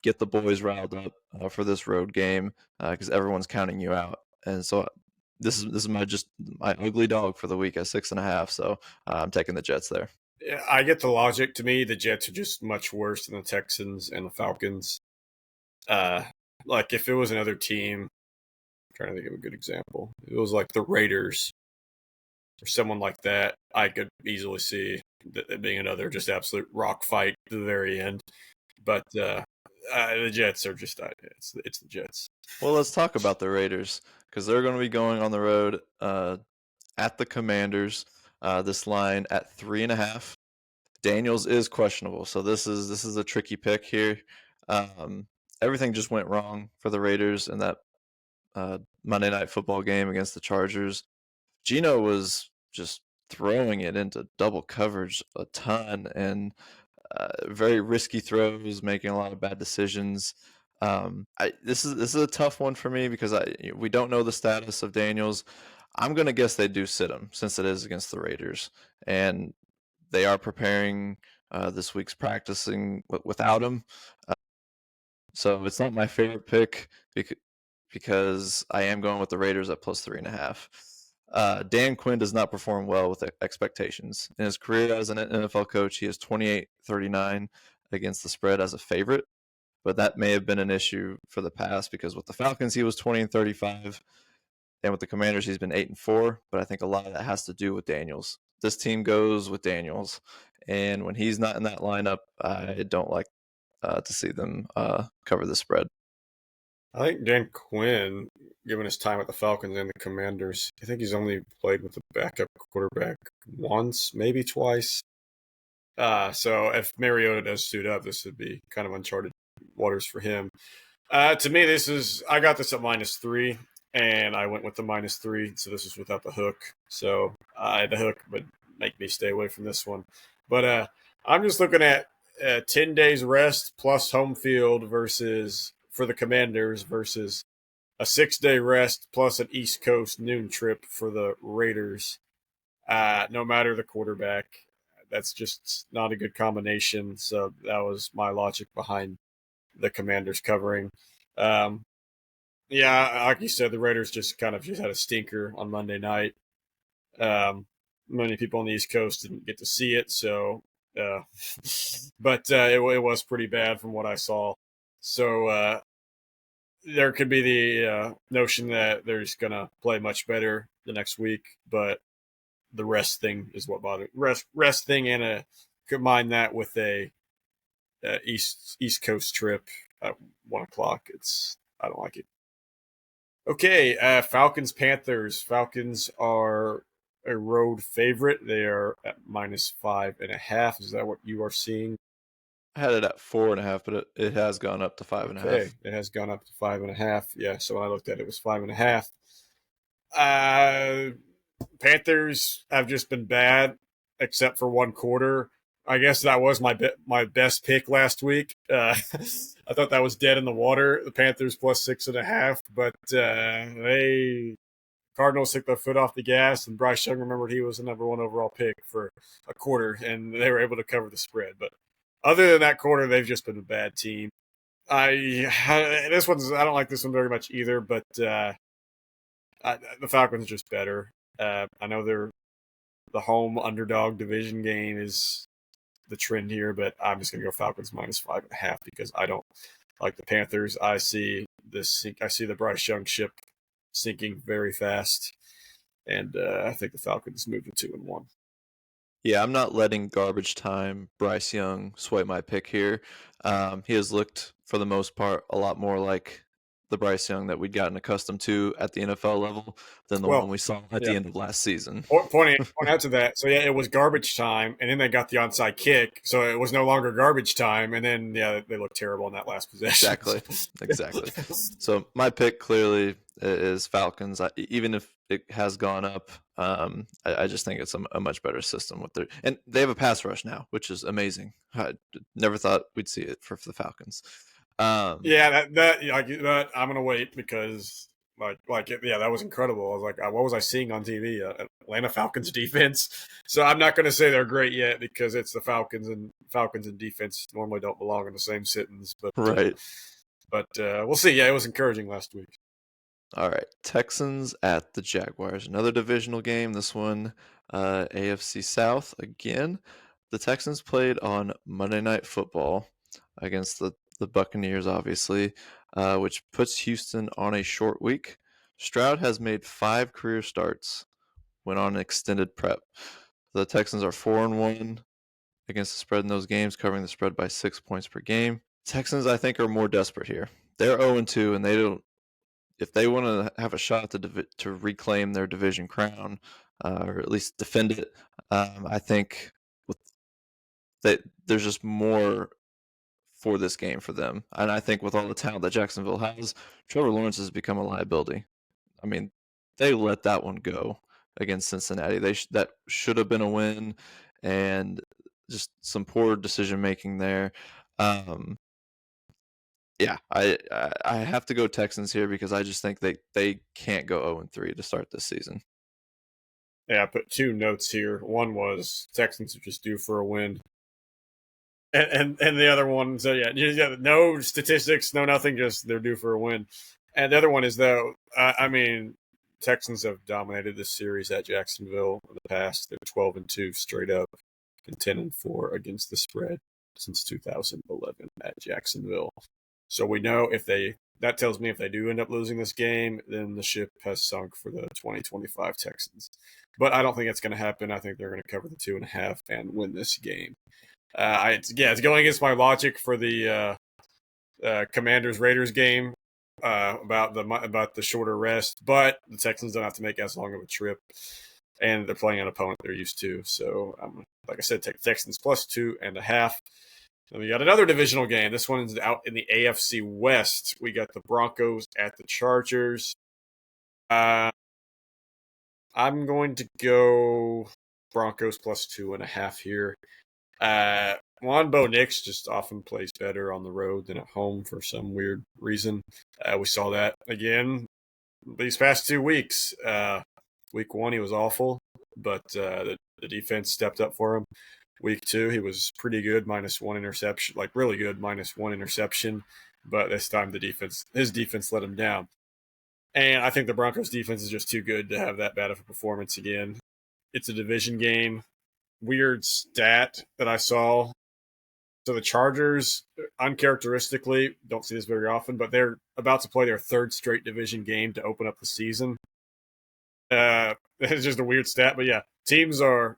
S1: get the boys riled up for this road game because everyone's counting you out. And so this is my ugly dog for the week at 6.5. So I'm taking the Jets there.
S2: Yeah, I get the logic. To me, the Jets are just much worse than the Texans and the Falcons. Like if it was another team, I'm trying to think of a good example. If it was like the Raiders or someone like that, I could easily see it being another just absolute rock fight to the very end. But the Jets are just it's the Jets.
S1: Well, let's talk about the Raiders because they're going to be going on the road at the Commanders. This line at 3.5. Daniels is questionable, so this is a tricky pick here. Everything just went wrong for the Raiders in that Monday Night Football game against the Chargers. Geno was just throwing it into double coverage a ton and very risky throws, making a lot of bad decisions. This is a tough one for me because we don't know the status of Daniels. I'm going to guess they do sit him since it is against the Raiders. And they are preparing this week's practicing without him. So it's not my favorite pick because I am going with the Raiders at plus 3.5. Dan Quinn does not perform well with expectations. In his career as an NFL coach, he is 28-39 against the spread as a favorite, but that may have been an issue for the past because with the Falcons, he was 20-35, and with the Commanders, he's been 8-4. But I think a lot of that has to do with Daniels. This team goes with Daniels, and when he's not in that lineup, I don't like to see them cover the spread.
S2: I think Dan Quinn, given his time with the Falcons and the Commanders, I think he's only played with the backup quarterback once, maybe twice. So if Mariota does suit up, this would be kind of uncharted waters for him. To me, I got this at -3, and I went with the -3, so this is without the hook. So the hook would make me stay away from this one. But I'm just looking at 10 days rest plus home field for the Commanders versus a 6-day rest plus an East Coast noon trip for the Raiders. No matter the quarterback, that's just not a good combination. So that was my logic behind the Commanders covering. Um, yeah, like you said, the Raiders just had a stinker on Monday night. Many people on the East Coast didn't get to see it, so uh, but it was pretty bad from what I saw. So there could be the notion that they're just gonna play much better the next week, but the rest thing is what bothers rest thing, and combine that with a East Coast trip at 1 o'clock. I don't like it. Okay, Falcons Panthers. Falcons are a road favorite. They are at -5.5. Is that what you are seeing?
S1: I had it at 4.5, but it has gone up to 5.5.
S2: Okay, it has gone up to 5.5. Yeah, so when I looked at it, it was 5.5. Uh, Panthers have just been bad, except for one quarter. I guess that was my best pick last week. I thought that was dead in the water. The Panthers plus 6.5, but they Cardinals took their foot off the gas, and Bryce Young remembered he was the number one overall pick for a quarter, and they were able to cover the spread. But other than that quarter, they've just been a bad team. I don't like this one very much either, but the Falcons are just better. I know the home underdog division game is the trend here, but I'm just gonna go Falcons -5.5 because I don't like the Panthers. I see the Bryce Young ship sinking very fast, and I think the Falcons move to 2-1.
S1: Yeah, I'm not letting garbage time Bryce Young sway my pick here. He has looked, for the most part, a lot more like the Bryce Young that we'd gotten accustomed to at the NFL level than the one
S2: Well,
S1: we saw at
S2: yeah.
S1: the end of last season.
S2: Point out to that. So yeah, it was garbage time, and then they got the onside kick, so it was no longer garbage time. And then yeah, they looked terrible in that last possession.
S1: Exactly, exactly. So my pick clearly is Falcons. Even if it has gone up, I just think it's a much better system with and they have a pass rush now, which is amazing. I never thought we'd see it for the Falcons.
S2: Yeah, that I'm gonna wait because that was incredible. I was like, what was I seeing on TV? Atlanta Falcons defense. So I'm not gonna say they're great yet because it's the Falcons, and Falcons and defense normally don't belong in the same sentence.
S1: Right.
S2: But we'll see. Yeah, it was encouraging last week.
S1: All right, Texans at the Jaguars. Another divisional game. This one, AFC South again. The Texans played on Monday Night Football against the Buccaneers, obviously, which puts Houston on a short week. Stroud has made 5 career starts, went on an extended prep. The Texans are 4-1 against the spread in those games, covering the spread by 6 points per game. Texans, I think, are more desperate here. They're 0-2, and they don't. If they want to have a shot to reclaim their division crown, or at least defend it, I think with there's just more for this game for them. And I think with all the talent that Jacksonville has, Trevor Lawrence has become a liability. I mean, they let that one go against Cincinnati. That should have been a win, and just some poor decision making there. Yeah, I have to go Texans here because I just think they can't go 0-3 to start this season.
S2: Yeah, I put two notes here. One was Texans are just due for a win, and the other one, so yeah, no statistics, no nothing, just they're due for a win. And the other one is though, I mean, Texans have dominated this series at Jacksonville in the past. They're 12-2 straight up, and 10-4 against the spread since 2011 at Jacksonville. So we know if they that tells me if they do end up losing this game, then the ship has sunk for the 2025 Texans. But I don't think it's going to happen. I think they're going to cover the 2.5 and win this game. It's going against my logic for the Commanders Raiders game about the shorter rest, but the Texans don't have to make as long of a trip, and they're playing an opponent they're used to. So, like I said, take the Texans plus 2.5. And we got another divisional game. This one's out in the AFC West. We got the Broncos at the Chargers. I'm going to go Broncos plus 2.5 here. Juan Bo Nix just often plays better on the road than at home for some weird reason. We saw that again these past 2 weeks. Week 1, he was awful, but the defense stepped up for him. Week 2, he was pretty good, -1 interception, like really good, -1 interception. But this time his defense let him down. And I think the Broncos defense is just too good to have that bad of a performance again. It's a division game. Weird stat that I saw. So the Chargers, uncharacteristically, don't see this very often, but they're about to play their third straight division game to open up the season. It's just a weird stat, but yeah, teams are.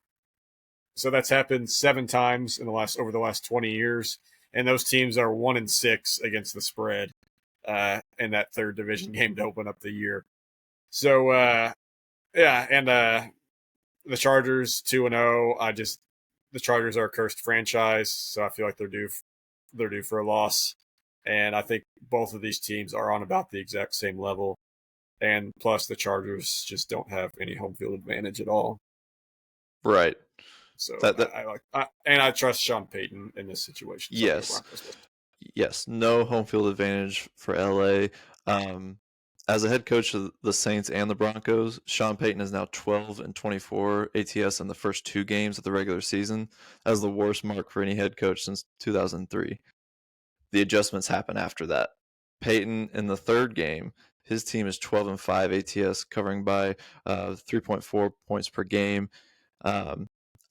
S2: So that's happened 7 times over the last 20 years, and those teams are 1-6 against the spread in that third division game to open up the year. So the Chargers 2-0. The Chargers are a cursed franchise, so I feel like they're due for a loss. And I think both of these teams are on about the exact same level. And plus, the Chargers just don't have any home field advantage at all.
S1: Right.
S2: So
S1: That
S2: I trust Sean Payton in this situation. So
S1: yes. Yes, no home field advantage for LA. As a head coach of the Saints and the Broncos, Sean Payton is now 12-24 ATS in the first 2 games of the regular season. That was the worst mark for any head coach since 2003. The adjustments happen after that. Payton in the third game, his team is 12-5 ATS, covering by 3.4 points per game.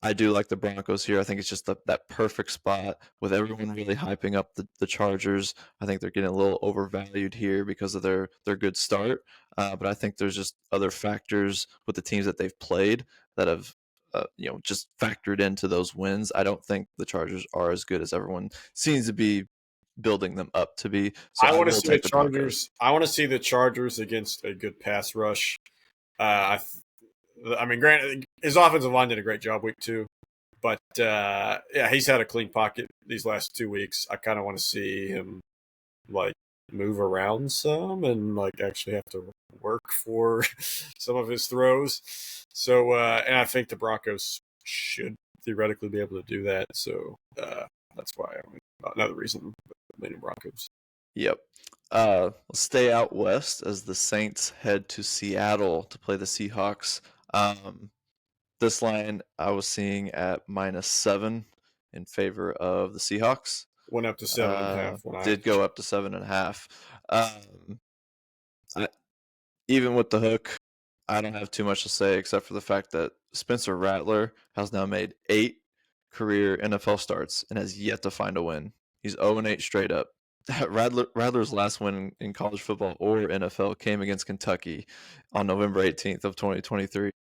S1: I do like the Broncos here. I think it's just that perfect spot with everyone really hyping up the Chargers. I think they're getting a little overvalued here because of their good start. But I think there's just other factors with the teams that they've played that have just factored into those wins. I don't think the Chargers are as good as everyone seems to be building them up to be. So
S2: I
S1: I
S2: want to
S1: will
S2: see the
S1: take the Broncos.
S2: Chargers. I want to see the Chargers against a good pass rush. Granted, his offensive line did a great job week 2, but he's had a clean pocket these last 2 weeks. I kind of want to see him like move around some and like actually have to work for some of his throws. So and I think the Broncos should theoretically be able to do that. So that's why another reason I'm leaning Broncos.
S1: Yep. Let's stay out west as the Saints head to Seattle to play the Seahawks. This line I was seeing at -7 in favor of the Seahawks.
S2: Went up to 7.5 when I
S1: Did go up to 7.5. Even with the hook, I don't have too much to say except for the fact that Spencer Rattler has now made 8 career NFL starts and has yet to find a win. He's 0-8 straight up. Rattler's last win in college football or NFL came against Kentucky on November 18th of 2023.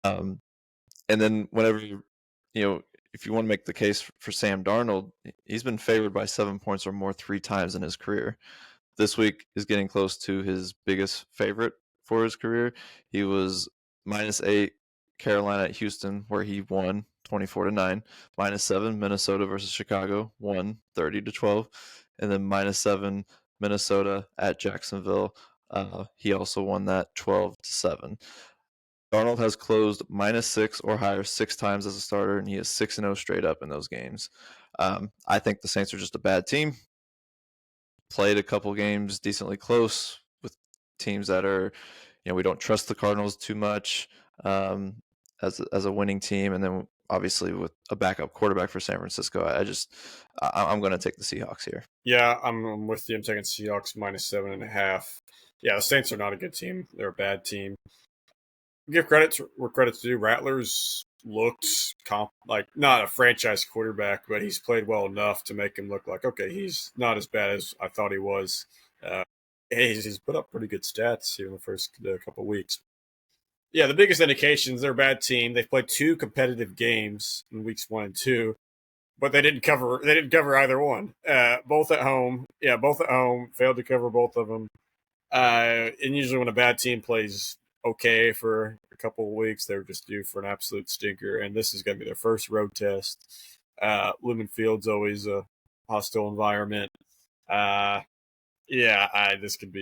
S1: And then whenever if you want to make the case for Sam Darnold, he's been favored by 7 points or more 3 times in his career. This week is getting close to his biggest favorite for his career. He was -8 Carolina at Houston, where he won 24-9, -7 Minnesota versus Chicago, won 30-12, and then -7 Minnesota at Jacksonville. He also won that 12-7. Darnold has closed -6 or higher 6 times as a starter, and he is 6-0 straight up in those games. I think the Saints are just a bad team. Played a couple games decently close with teams that are, we don't trust the Cardinals too much. as a winning team, and then obviously with a backup quarterback for San Francisco, I'm going to take the Seahawks here.
S2: Yeah, I'm with you. I'm taking Seahawks -7.5. Yeah, the Saints are not a good team. They're a bad team. Give credit where credit's due. Rattlers looked like not a franchise quarterback, but he's played well enough to make him look like, okay, he's not as bad as I thought he was. Uh, he's put up pretty good stats here in the first couple of weeks. Yeah, the biggest indications they're a bad team. They've played 2 competitive games in weeks 1 and 2, but they didn't cover. They didn't cover either one. Both at home. Yeah, both at home. Failed to cover both of them. And usually when a bad team plays okay for a couple of weeks, they're just due for an absolute stinker. And this is going to be their first road test. Lumen Field's always a hostile environment. This could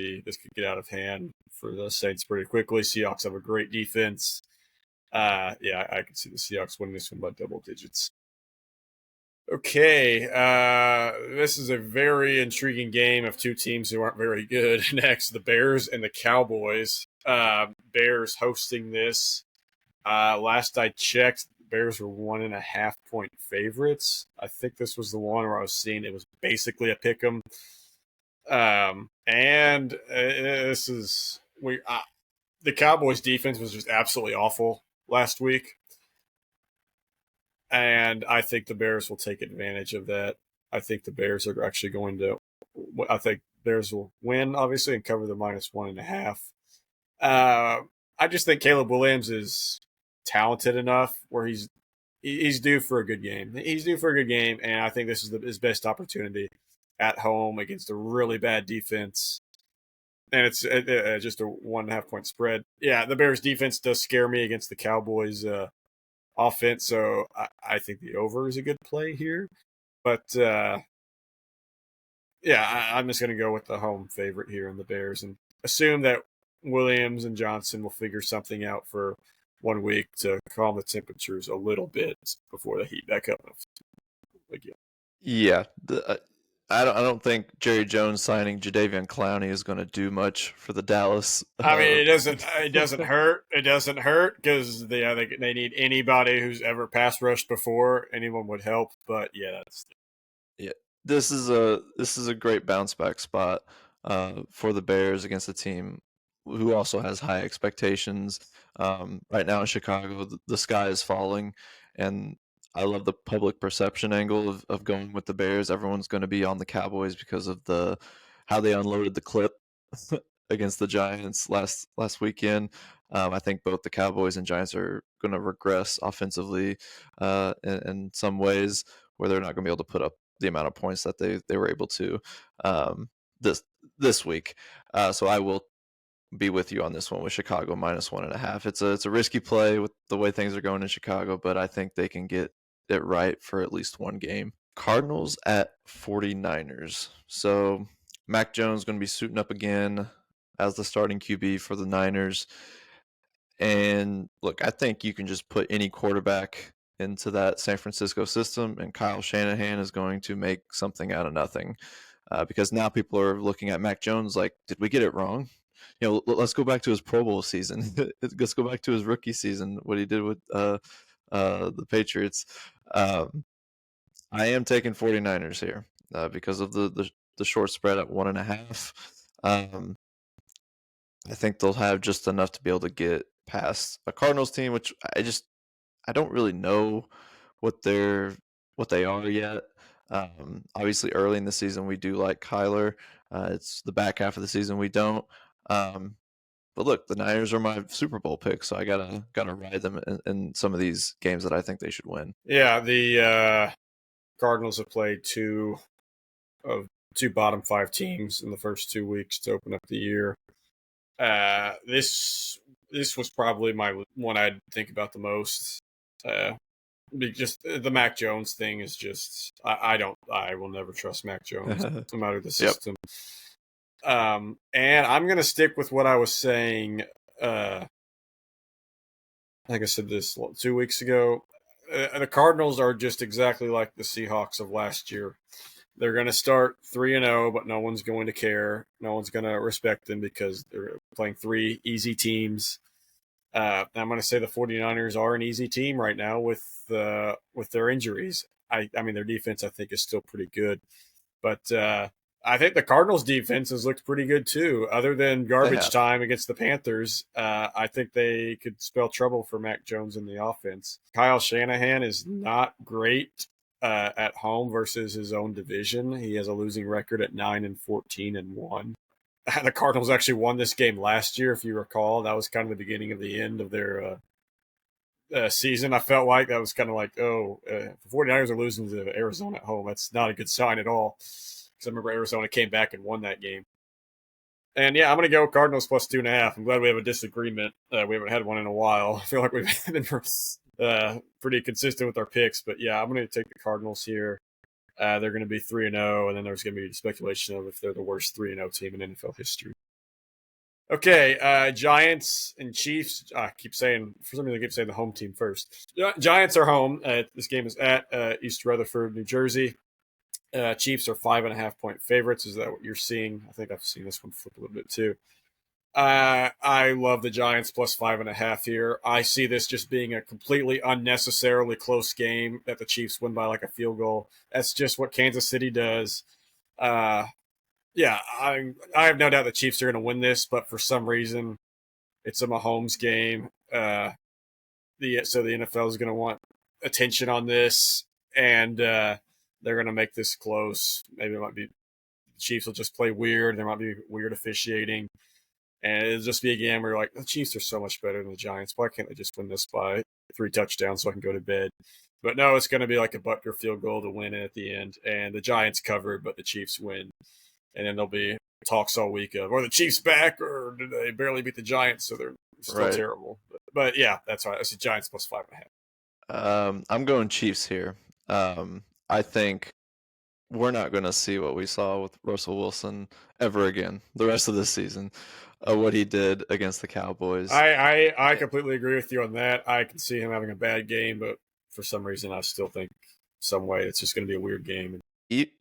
S2: get out of hand for the Saints pretty quickly. Seahawks have a great defense. I can see the Seahawks winning this one by double digits. Okay, this is a very intriguing game of 2 teams who aren't very good. Next, the Bears and the Cowboys. Bears hosting this. Last I checked, the Bears were 1.5 point favorites. I think this was the one where I was seeing it was basically a pick 'em. The Cowboys defense was just absolutely awful last week. And I think the Bears will take advantage of that. I think the Bears are actually I think Bears will win, obviously, and cover the -1.5. I just think Caleb Williams is talented enough where he's due for a good game. He's due for a good game, and I think this is his best opportunity at home against a really bad defense. And it's just a 1.5 point spread. Yeah, the Bears defense does scare me against the Cowboys offense, so I think the over is a good play here. But I'm just going to go with the home favorite here in the Bears and assume that Williams and Johnson will figure something out for 1 week to calm the temperatures a little bit before they heat back up again.
S1: Yeah, I don't think Jerry Jones signing Jadeveon Clowney is going to do much for the Dallas.
S2: I mean, it doesn't hurt. It doesn't hurt because they need anybody who's ever pass rushed before. Anyone would help, but
S1: this is a great bounce back spot for the Bears against a team who also has high expectations. Right now in Chicago, the sky is falling, and I love the public perception angle of going with the Bears. Everyone's going to be on the Cowboys because of how they unloaded the clip against the Giants last weekend. I think both the Cowboys and Giants are going to regress offensively in some ways where they're not going to be able to put up the amount of points that they were able to this week. So I will be with you on this one with Chicago -1.5. It's a risky play with the way things are going in Chicago, but I think they can get it right for at least one game. Cardinals at 49ers. So Mac Jones going to be suiting up again as the starting QB for the Niners. And look, I think you can just put any quarterback into that San Francisco system, and Kyle Shanahan is going to make something out of nothing. Because now people are looking at Mac Jones like, did we get it wrong? Let's go back to his Pro Bowl season. Let's go back to his rookie season, what he did with the Patriots. I am taking 49ers here because of the short spread at 1.5. I think they'll have just enough to be able to get past a Cardinals team, which I don't really know what they are yet. Obviously, early in the season, we do like Kyler. It's the back half of the season we don't. But look, the Niners are my Super Bowl pick, so I gotta ride them in some of these games that I think they should win.
S2: Yeah, the Cardinals have played two bottom 5 teams in the first 2 weeks to open up the year. This was probably my one I'd think about the most. Just the Mac Jones thing is just I will never trust Mac Jones no matter the system. Yep. And I'm gonna stick with what I was saying. I think I said this 2 weeks ago. The Cardinals are just exactly like the Seahawks of last year. They're going to start 3-0, but no one's going to care. No one's going to respect them because they're playing 3 easy teams. I'm going to say the 49ers are an easy team right now with their injuries. I mean, their defense, I think, is still pretty good. But I think the Cardinals' defense has looked pretty good too. Other than
S1: They
S2: garbage
S1: have.
S2: time against the Panthers, I think they could spell trouble for Mac Jones in the offense. Kyle Shanahan is not great at home versus his own division. He has a losing record at 9-14-1. The Cardinals actually won this game last year, if you recall. That was kind of the beginning of the end of their season. I felt like that was kind of like, the 49ers are losing to Arizona at home. That's not a good sign at all. Because I remember Arizona came back and won that game. And yeah, I'm going to go Cardinals plus 2.5. I'm glad we have a disagreement. We haven't had one in a while. I feel like we've been pretty consistent with our picks. But yeah, I'm going to take the Cardinals here. They're going to be 3-0, and then there's going to be speculation of if they're the worst 3-0 team in NFL history. Okay, Giants and Chiefs. I keep saying, for some reason, I keep saying the home team first. Giants are home. This game is at East Rutherford, New Jersey. Chiefs are 5.5-point favorites. Is that what you're seeing? I think I've seen this one flip a little bit too. I love the Giants plus 5.5 here. I see this just being a completely unnecessarily close game that the Chiefs win by like a field goal. That's just what Kansas City does. Yeah, I have no doubt the Chiefs are going to win this, but for some reason, it's a Mahomes game. So the NFL is going to want attention on this, and they're going to make this close. Maybe it might be the Chiefs will just play weird. There might be weird officiating, and it'll just be a game where you're like, the Chiefs are so much better than the Giants. Why can't they just win this by 3 touchdowns so I can go to bed? But no, it's going to be like a Butker field goal to win it at the end, and the Giants cover, but the Chiefs win. And then there'll be talks all week of, are the Chiefs back, or did they barely beat the Giants, so they're still
S1: Right.
S2: terrible? But yeah, that's right. That's the Giants plus 5.5.
S1: I'm going Chiefs here. I think we're not going to see what we saw with Russell Wilson ever again the rest of this season. What he did against the Cowboys.
S2: I completely agree with you on that. I can see him having a bad game, but for some reason, I still think some way it's just going to be a weird game.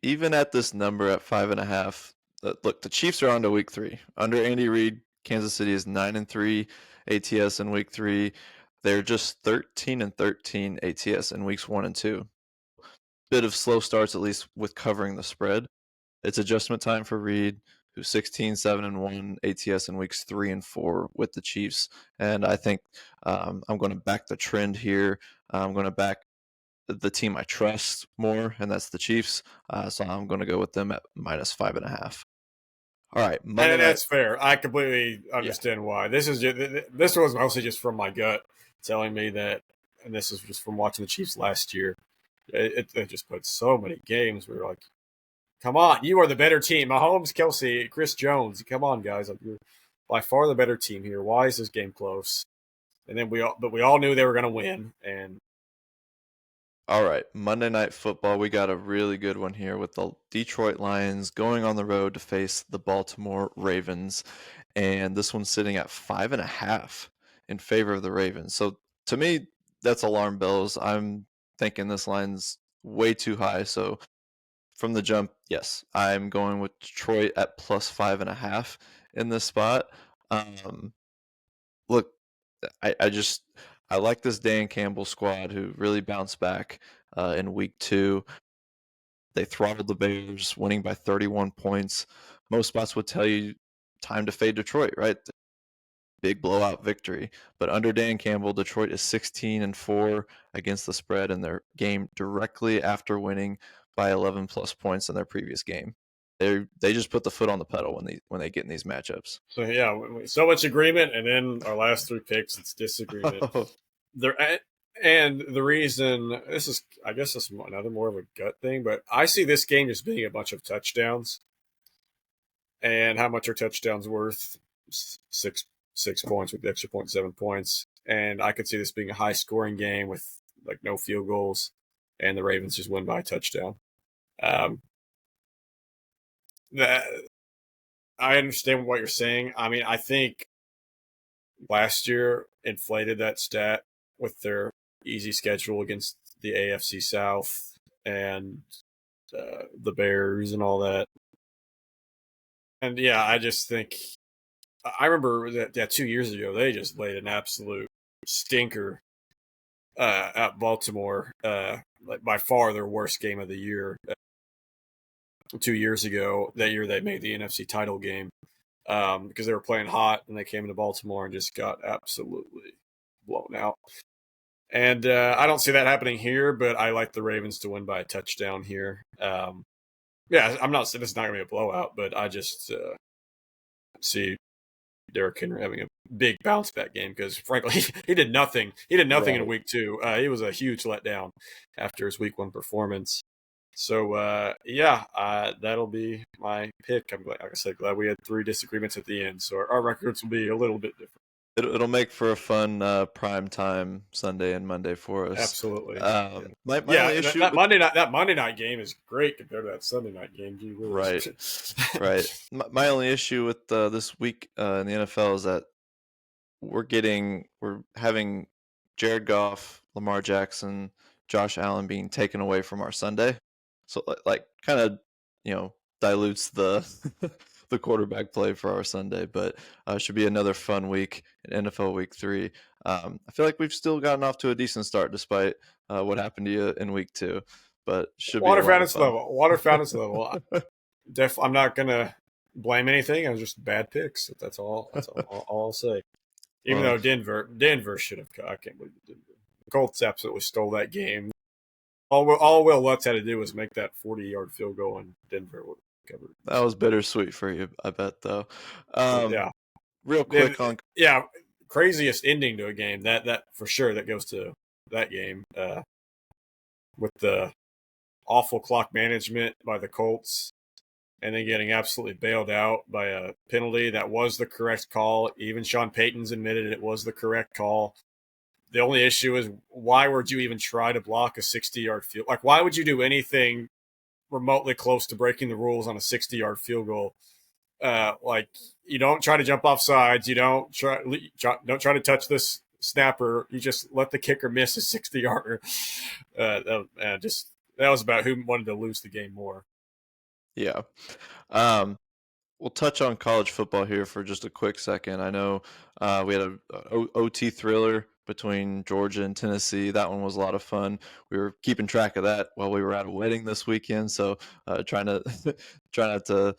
S1: Even at this number at 5.5, look, the Chiefs are on to week 3. Under Andy Reid, Kansas City is 9-3 ATS in week 3. They're just 13-13 ATS in weeks 1 and 2. Bit of slow starts, at least with covering the spread. It's adjustment time for Reid, who's 16-7-1 ATS in weeks 3 and 4 with the Chiefs. And I think I'm going to back the trend here. I'm going to back the team I trust more, and that's the Chiefs. So I'm going to go with them at minus 5.5. All right, Monday
S2: And
S1: night.
S2: that's fair. I completely
S1: Yeah.
S2: understand why. This was mostly just from my gut telling me that, and this is just from watching the Chiefs last year. It just put so many games where you're like, come on, you are the better team. Mahomes, Kelsey, Chris Jones. Come on, guys. Like, you're by far the better team here. Why is this game close? And then we all knew they were going to win. And
S1: All right, Monday Night Football. We got a really good one here with the Detroit Lions going on the road to face the Baltimore Ravens. And this one's sitting at 5.5 in favor of the Ravens. So to me, that's alarm bells. I'm thinking this line's way too high. So from the jump, yes, I'm going with Detroit at plus 5.5 in this spot. Look, I like this Dan Campbell squad who really bounced back in week 2. They throttled the Bears, winning by 31 points. Most spots would tell you time to fade Detroit, right? Big blowout victory. But under Dan Campbell, Detroit is 16-4 against the spread in their game directly after winning by 11 plus points in their previous game. They just put the foot on the pedal when they get in these matchups.
S2: so, yeah, so much agreement. And then our last 3 picks, it's disagreement. There and the reason this is, I guess, this is another more of a gut thing, but I see this game just being a bunch of touchdowns. And how much are touchdowns worth? Six points with the extra point, 7 points. And I could see this being a high scoring game with like no field goals, and the Ravens just win by a touchdown. Um, that I understand what you're saying. I mean, I think last year inflated that stat with their easy schedule against the AFC South and the Bears and all that. And yeah, I just think I remember that 2 years ago they just laid an absolute stinker at Baltimore. Like by far their worst game of the year. 2 years ago, that year they made the NFC title game because they were playing hot and they came into Baltimore and just got absolutely blown out. And I don't see that happening here, but I like the Ravens to win by a touchdown here. Yeah, I'm not saying this is not going to be a blowout, but I just see Derrick Henry having a big bounce back game because, frankly, he did nothing. He did nothing in
S1: Right.
S2: week 2. He was a huge letdown after his week 1 performance. So yeah, that'll be my pick. I'm glad, like I said, glad we had 3 disagreements at the end, so our records will be a little bit different.
S1: It'll make for a fun prime time Sunday and Monday for us.
S2: Absolutely. Yeah.
S1: My only
S2: Yeah,
S1: issue
S2: that
S1: with
S2: Monday night game is great compared to that Sunday night game. Gee
S1: right,
S2: whiz.
S1: right. My only issue with this week in the NFL is that we're having Jared Goff, Lamar Jackson, Josh Allen being taken away from our Sunday. So like kind of, dilutes the the quarterback play for our Sunday, but should be another fun week in NFL Week 3. I feel like we've still gotten off to a decent start despite what happened to you in Week 2, but should be a
S2: Water
S1: lot of
S2: fountains
S1: fun.
S2: level. Water fountains level. I'm not gonna blame anything. I was just bad picks. That's all. All I'll say. Even
S1: Well,
S2: though Denver should have. I can't believe it didn't. The Colts absolutely stole that game. All Will Lutz had to do was make that 40-yard field goal, and Denver would have covered.
S1: that was bittersweet for you, I bet though.
S2: Yeah,
S1: Real quick on
S2: yeah. Craziest ending to a game. That for sure. That goes to that game with the awful clock management by the Colts, and then getting absolutely bailed out by a penalty that was the correct call. Even Sean Payton's admitted it was the correct call. The only issue is why would you even try to block a 60-yard field? Like, why would you do anything remotely close to breaking the rules on a 60-yard field goal? Like, you don't try to jump off sides. You don't try to touch this snapper. You just let the kicker miss a 60-yarder. That was about who wanted to lose the game more.
S1: yeah. Um, we'll touch on college football here for just a quick second. I know we had a OT thriller between Georgia and Tennessee. That one was a lot of fun. We were keeping track of that while we were at a wedding this weekend, so trying to try not to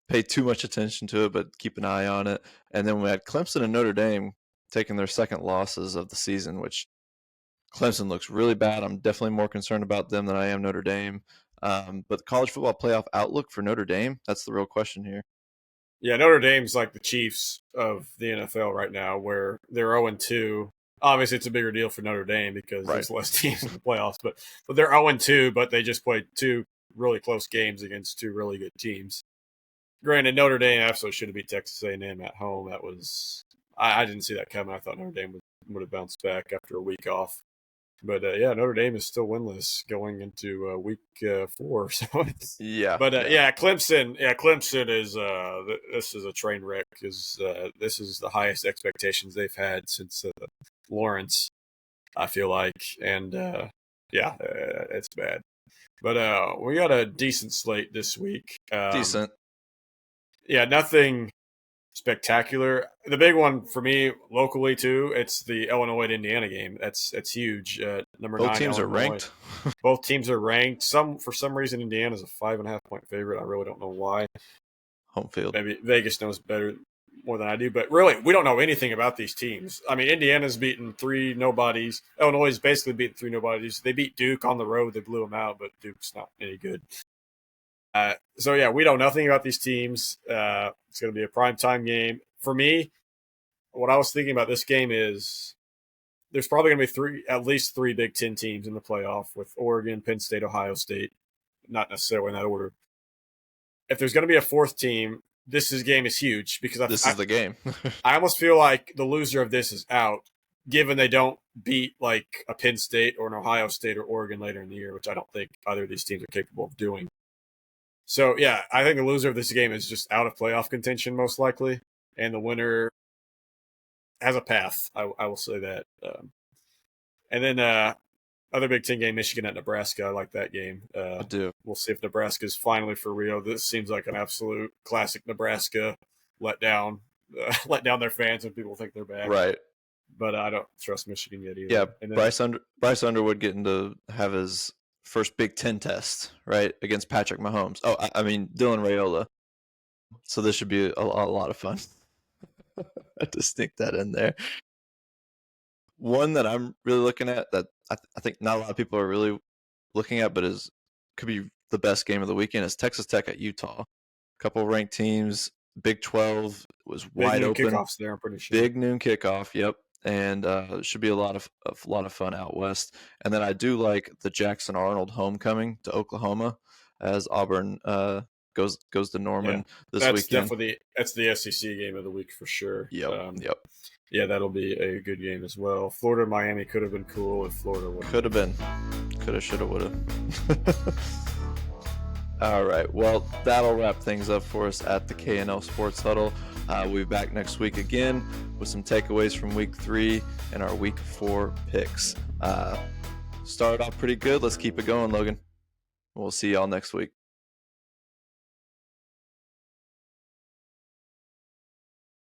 S1: pay too much attention to it, but keep an eye on it. And then we had Clemson and Notre Dame taking their second losses of the season, which Clemson looks really bad. I'm definitely more concerned about them than I am Notre Dame. But the college football playoff outlook for Notre Dame, that's the real question here.
S2: Yeah, Notre Dame's like the Chiefs of the NFL right now, where they're 0-2. Obviously, it's a bigger deal for Notre Dame because
S1: Right.
S2: there's less teams in the playoffs, but they're 0-2, but they just played 2 really close games against 2 really good teams. Granted, Notre Dame absolutely should have beat Texas A&M at home. That was I didn't see that coming. I thought Notre Dame would have bounced back after a week off. But yeah, Notre Dame is still winless going into week 4. So,
S1: Yeah,
S2: but
S1: yeah.
S2: yeah, Clemson. Yeah, Clemson is this is a train wreck. Because this is the highest expectations they've had since Lawrence. I feel like, and yeah, it's bad. But we got a decent slate this week.
S1: Decent.
S2: Yeah, nothing spectacular. The big one for me locally too, it's the Illinois to Indiana game. That's huge. Number
S1: Both
S2: 9
S1: teams are
S2: Illinois.
S1: ranked.
S2: Both teams are ranked. For some reason Indiana's a 5.5 point favorite. I really don't know why.
S1: Home field.
S2: Maybe Vegas knows better more than I do, but really we don't know anything about these teams. I mean, Indiana's beaten 3 nobodies. Illinois is basically beaten 3 nobodies. They beat Duke on the road. They blew them out, but Duke's not any good. So yeah, we know nothing about these teams. It's going to be a primetime game. For me, what I was thinking about this game is there's probably going to be at least three Big Ten teams in the playoff with Oregon, Penn State, Ohio State, not necessarily in that order. If there's going to be a fourth team, game is huge because
S1: This is the game.
S2: I almost feel like the loser of this is out, given they don't beat like a Penn State or an Ohio State or Oregon later in the year, which I don't think either of these teams are capable of doing. So yeah, I think the loser of this game is just out of playoff contention most likely, and the winner has a path. I will say that. And then other Big Ten game, Michigan at Nebraska. I like that game.
S1: I do.
S2: We'll see if Nebraska is finally for real. This seems like an absolute classic Nebraska let down their fans and people think they're back.
S1: Right.
S2: But I don't trust Michigan yet
S1: Yeah,
S2: either. And then
S1: Bryce Underwood getting to have his first Big Ten test, right, against Patrick Mahomes. Oh, I mean Dylan Raiola. So this should be a lot of fun. I just sneak that in there. One that I'm really looking at that I think not a lot of people are really looking at, but could be the best game of the weekend is Texas Tech at Utah. A couple ranked teams. Big 12 was
S2: big
S1: wide
S2: noon
S1: open.
S2: kickoffs there, I'm pretty sure.
S1: Big noon kickoff. Yep. And it should be a lot of fun out west. And then I do like the Jackson Arnold homecoming to Oklahoma as Auburn goes to Norman this weekend.
S2: That's the SEC game of the week for sure.
S1: Yep.
S2: Yeah, that'll be a good game as well. Florida Miami could have been cool if Florida would.
S1: Could have been. Coulda, shoulda, woulda. All right. Well, that'll wrap things up for us at the K&L Sports Huddle. We'll be back next week again with some takeaways from Week 3 and our Week 4 picks. Started off pretty good. Let's keep it going, Logan. We'll see y'all next week.